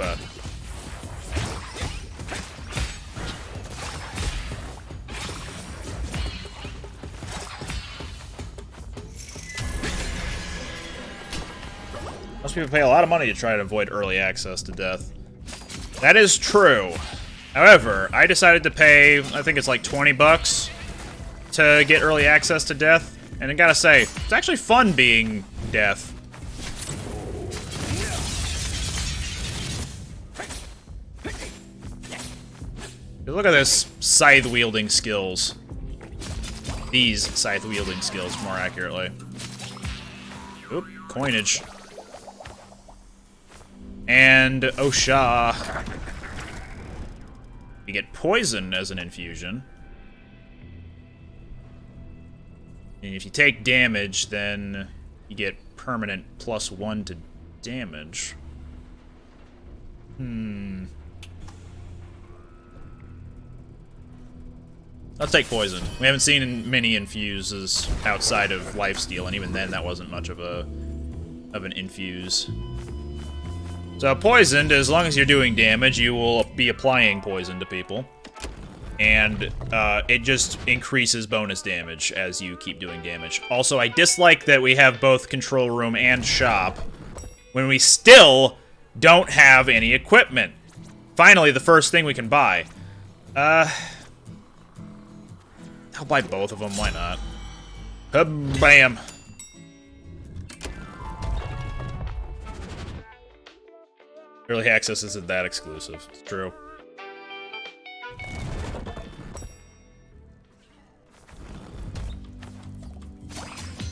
Most people pay a lot of money to try to avoid early access to death. That is true. However, I decided to pay, I think it's like 20 bucks to get early access to death. And I gotta say, it's actually fun being death. Look at this scythe-wielding skills. These scythe-wielding skills, more accurately. Oop, coinage. And Osha. You get poison as an infusion. And if you take damage, then you get permanent +1 to damage. Let's take poison. We haven't seen many infuses outside of lifesteal, and even then that wasn't much of an infuse. So poisoned, as long as you're doing damage, you will be applying poison to people. and it just increases bonus damage as you keep doing damage. Also, I dislike that we have both control room and shop when we still don't have any equipment. Finally, the first thing we can buy. I'll buy both of them, why not? Bam! Early access isn't that exclusive, it's true.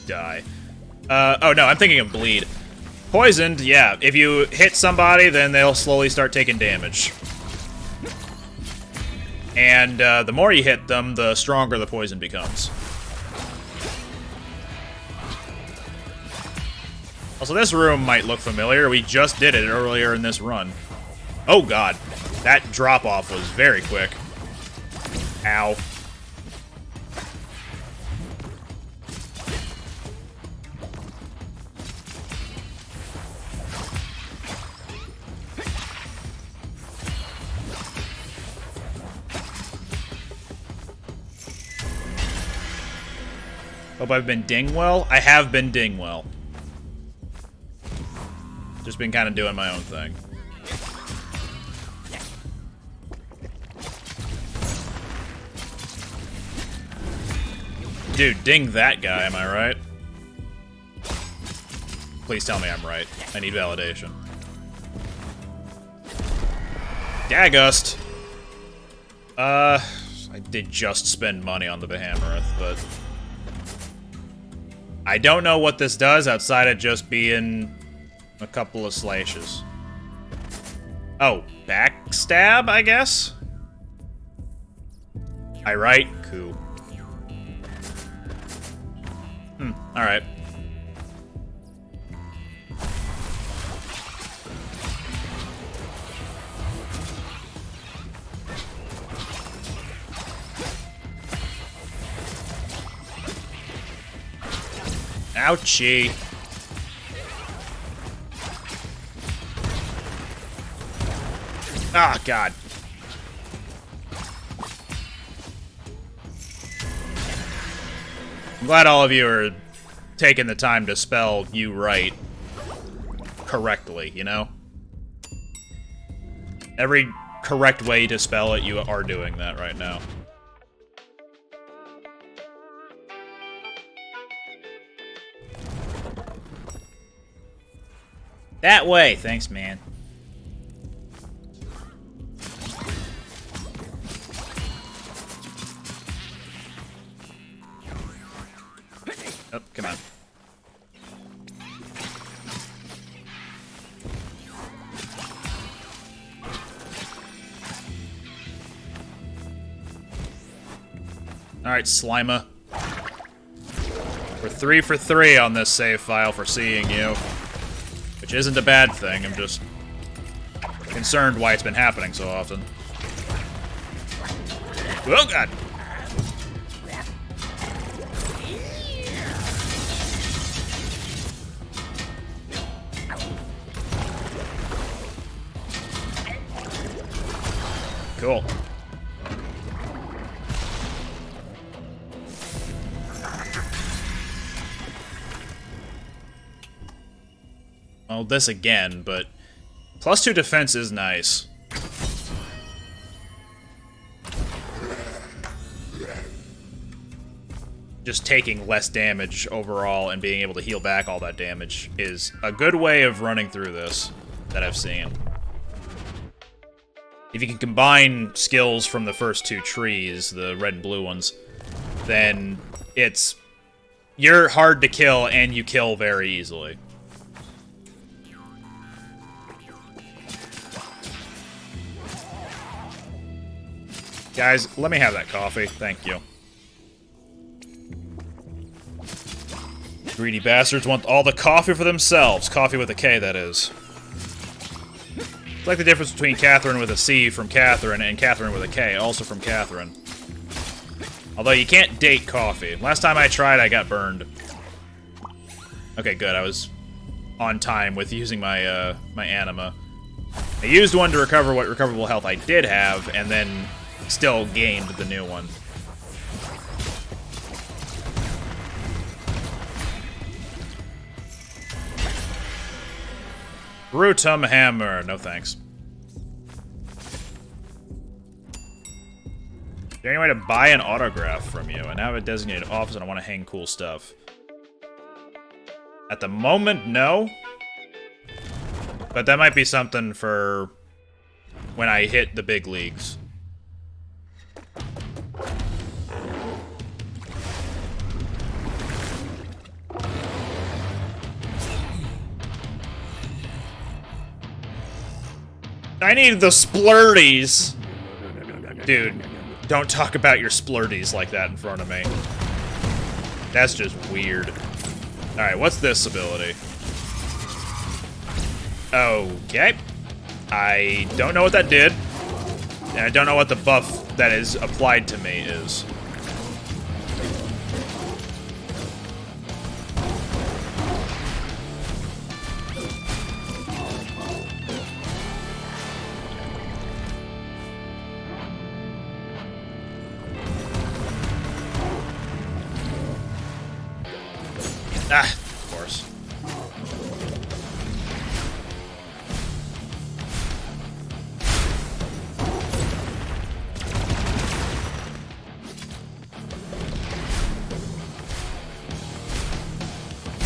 Die. Oh no, I'm thinking of bleed. Poisoned, yeah. If you hit somebody, then they'll slowly start taking damage. And the more you hit them, the stronger the poison becomes. Also, this room might look familiar. We just did it earlier in this run. Oh god, that drop-off was very quick. Ow. Hope I've been Dingwell. I have been Dingwell. Just been kind of doing my own thing. Dude, ding that guy, am I right? Please tell me I'm right. I need validation. Dagust! I did just spend money on the Behemoth, but... I don't know what this does outside of just being a couple of slashes. Oh, backstab, I guess? I right? Cool. Alright. Ouchie. Ah, God. I'm glad all of you are taking the time to spell you right correctly, you know? Every correct way to spell it, you are doing that right now. That way! Thanks, man. Oh, come on. Alright, Slimer. We're 3 for 3 on this save file for seeing you. Which isn't a bad thing, I'm just concerned why it's been happening so often. Oh god! Cool. Well, this again, but +2 defense is nice. Just taking less damage overall and being able to heal back all that damage is a good way of running through this that I've seen. If you can combine skills from the first 2 trees, the red and blue ones, then you're hard to kill and you kill very easily. Guys, let me have that coffee. Thank you. Greedy bastards want all the coffee for themselves. Coffee with a K, that is. It's like the difference between Catherine with a C from Catherine and Catherine with a K, also from Catherine. Although you can't date coffee. Last time I tried, I got burned. Okay, good. I was on time with using my my anima. I used one to recover what recoverable health I did have, and then still gained the new one. Brutum Hammer. No thanks. Is there any way to buy an autograph from you? And have a designated office and I want to hang cool stuff. At the moment, no. But that might be something for when I hit the big leagues. I need the splurties! Dude, don't talk about your splurties like that in front of me. That's just weird. Alright, what's this ability? Okay. I don't know what that did. And I don't know what the buff that is applied to me is. Ah, of course.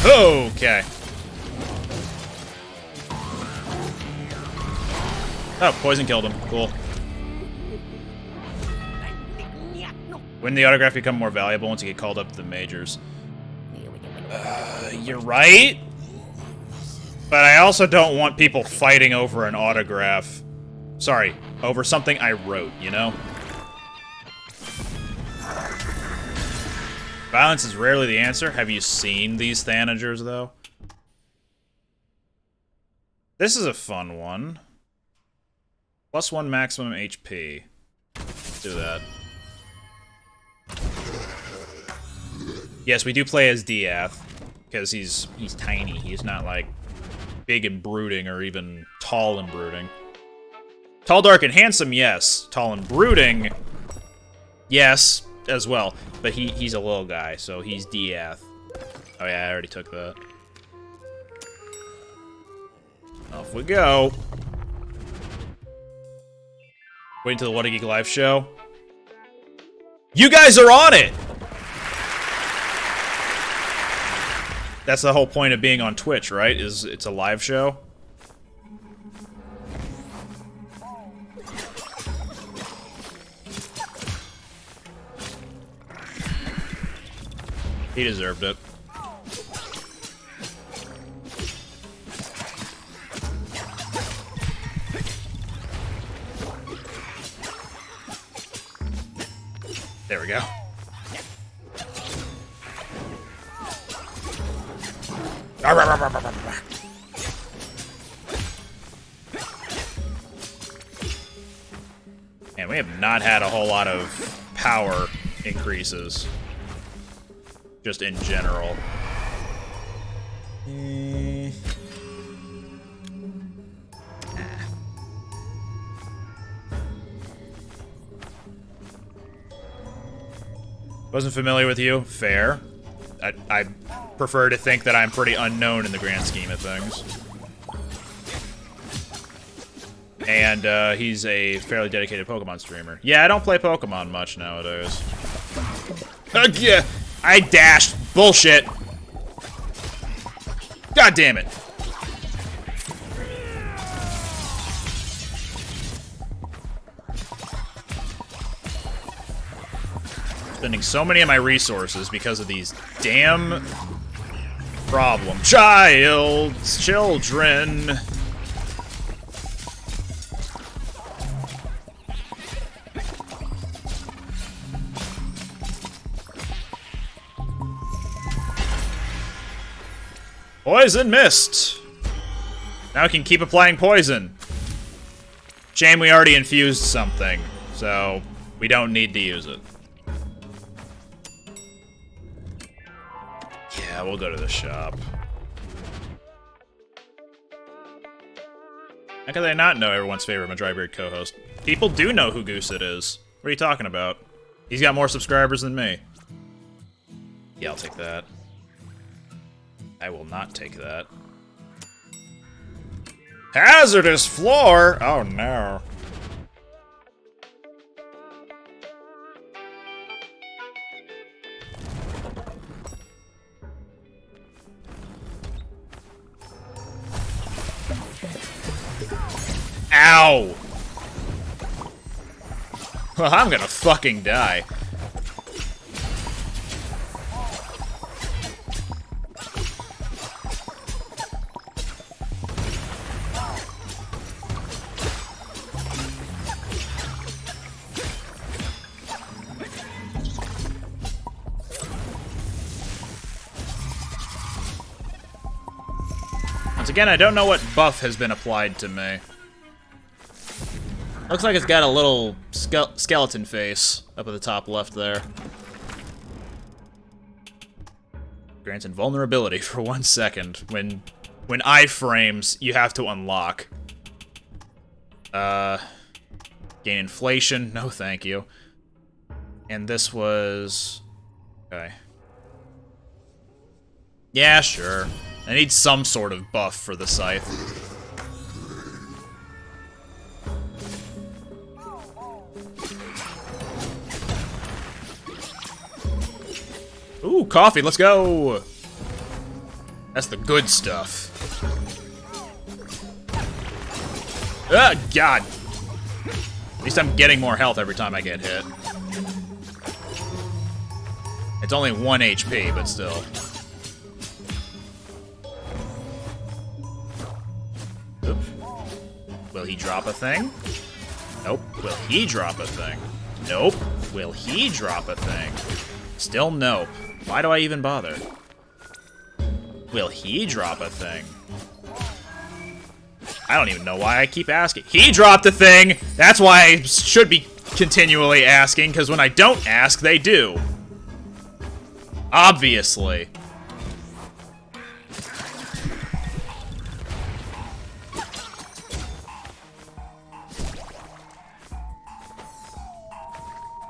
Okay. Oh, poison killed him. Cool. When the autograph become more valuable once you get called up to the majors. You're right. But I also don't want people fighting over an autograph. Sorry, over something I wrote, you know? Violence is rarely the answer. Have you seen these Thanagers, though? This is a fun one. +1 maximum HP. Let's do that. Yes, we do play as Diath, because he's tiny. He's not, like, big and brooding, or even tall and brooding. Tall, dark, and handsome, yes. Tall and brooding, yes, as well. But he's a little guy, so he's Diath. Oh yeah, I already took that. Off we go. Wait until the What a Geek live show. You guys are on it! That's the whole point of being on Twitch, right? Is it's a live show? He deserved it. There we go. And we have not had a whole lot of power increases. Just in general. Wasn't familiar with you? Fair. I prefer to think that I'm pretty unknown in the grand scheme of things. And he's a fairly dedicated Pokemon streamer. Yeah, I don't play Pokemon much nowadays. Yeah, I dashed. Bullshit. God damn it. Spending so many of my resources because of these damn problems. Children. Poison mist. Now I can keep applying poison. Shame we already infused something, so we don't need to use it. Yeah, we'll go to the shop. How could I not know everyone's favorite Madrybeard co-host? People do know who Goose it is. What are you talking about? He's got more subscribers than me. Yeah, I'll take that. I will not take that. Hazardous floor? Oh no. Ow! Well, I'm gonna fucking die. Once again, I don't know what buff has been applied to me. Looks like it's got a little skeleton face up at the top left there. Grants invulnerability for 1 second. When iframes, you have to unlock. Gain inflation. No, thank you. And this was... okay. Yeah, sure. I need some sort of buff for the scythe. Ooh, coffee, let's go! That's the good stuff. Ah, God! At least I'm getting more health every time I get hit. It's only 1 HP, but still. Oop. Will he drop a thing? Nope. Will he drop a thing? Nope. Will he drop a thing? Still nope. Why do I even bother? Will he drop a thing? I don't even know why I keep asking. He dropped a thing! That's why I should be continually asking, because when I don't ask, they do. Obviously.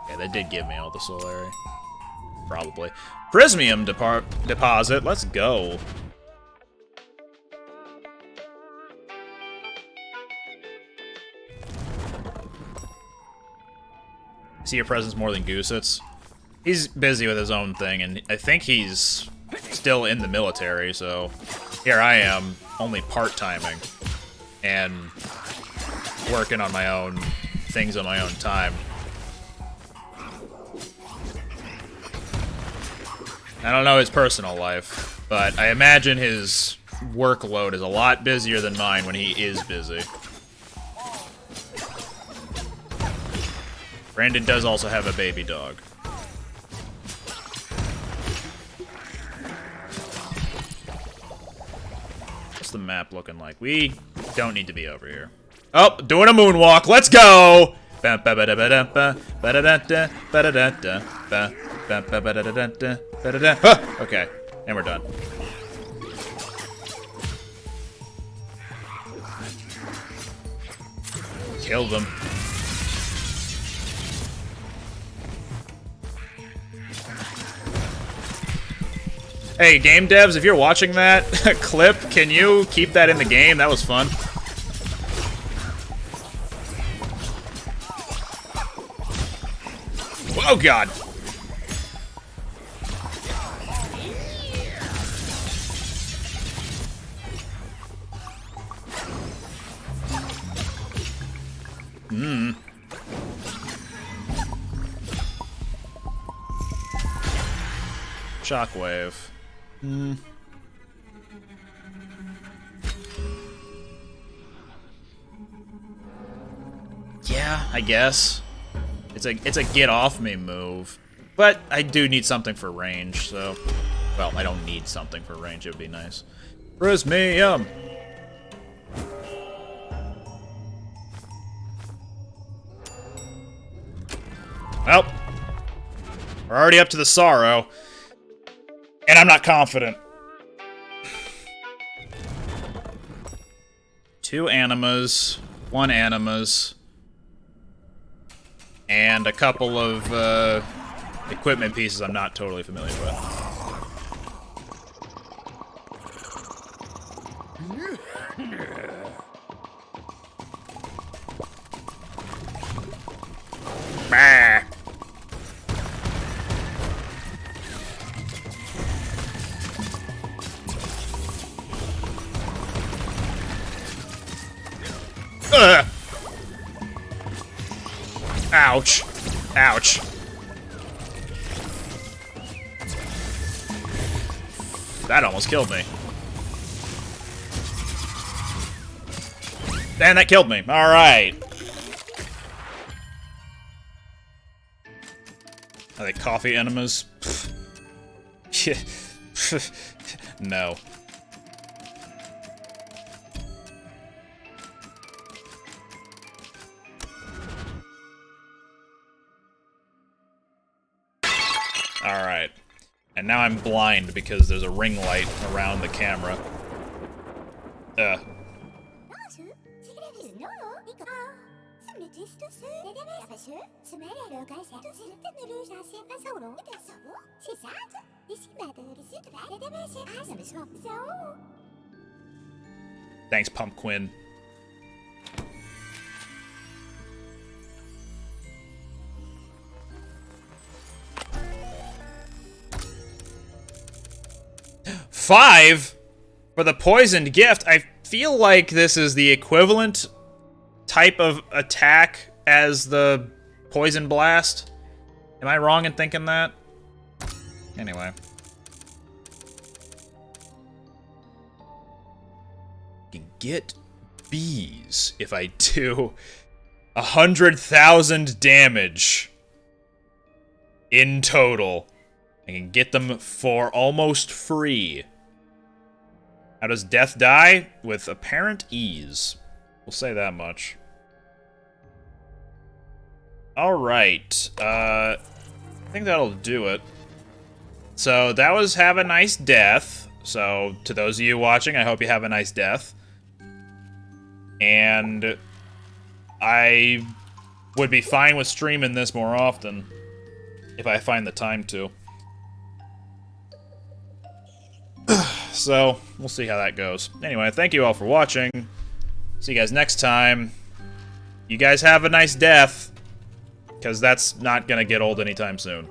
Okay, that did give me all the Solari. Probably. Prismium deposit, let's go. See your presence more than Goosett's. He's busy with his own thing, and I think he's still in the military, so here I am, only part-timing, and working on my own things on my own time. I don't know his personal life, but I imagine his workload is a lot busier than mine when he is busy. Brandon does also have a baby dog. What's the map looking like? We don't need to be over here. Oh, doing a moonwalk. Let's go! Okay, and we're done. Kill them. Hey, game devs, if you're watching that clip, can you keep that in the game? That was fun. Oh, God. Shockwave. Yeah, I guess. It's a get off me move. But I do need something for range, so well, I don't need something for range, it would be nice. Prismium! Well, we're already up to the sorrow. And I'm not confident. 2 animas, 1 animas. and a couple of equipment pieces I'm not totally familiar with. Bah. Ugh. Ouch. Ouch. That almost killed me. And that killed me. Alright. Are they coffee enemas? No. Alright. And now I'm blind because there's a ring light around the camera. Thanks, Pumpkin. $5 for the poisoned gift. I feel like this is the equivalent type of attack as the poison blast. Am I wrong in thinking that? Anyway. I can get bees if I do 100,000 damage in total. I can get them for almost free. How does death die? With apparent ease. We'll say that much. Alright. I think that'll do it. So that was Have a Nice Death. So to those of you watching, I hope you have a nice death. And I would be fine with streaming this more often if I find the time to. So, we'll see how that goes. Anyway, thank you all for watching. See you guys next time. You guys have a nice death, because that's not gonna get old anytime soon.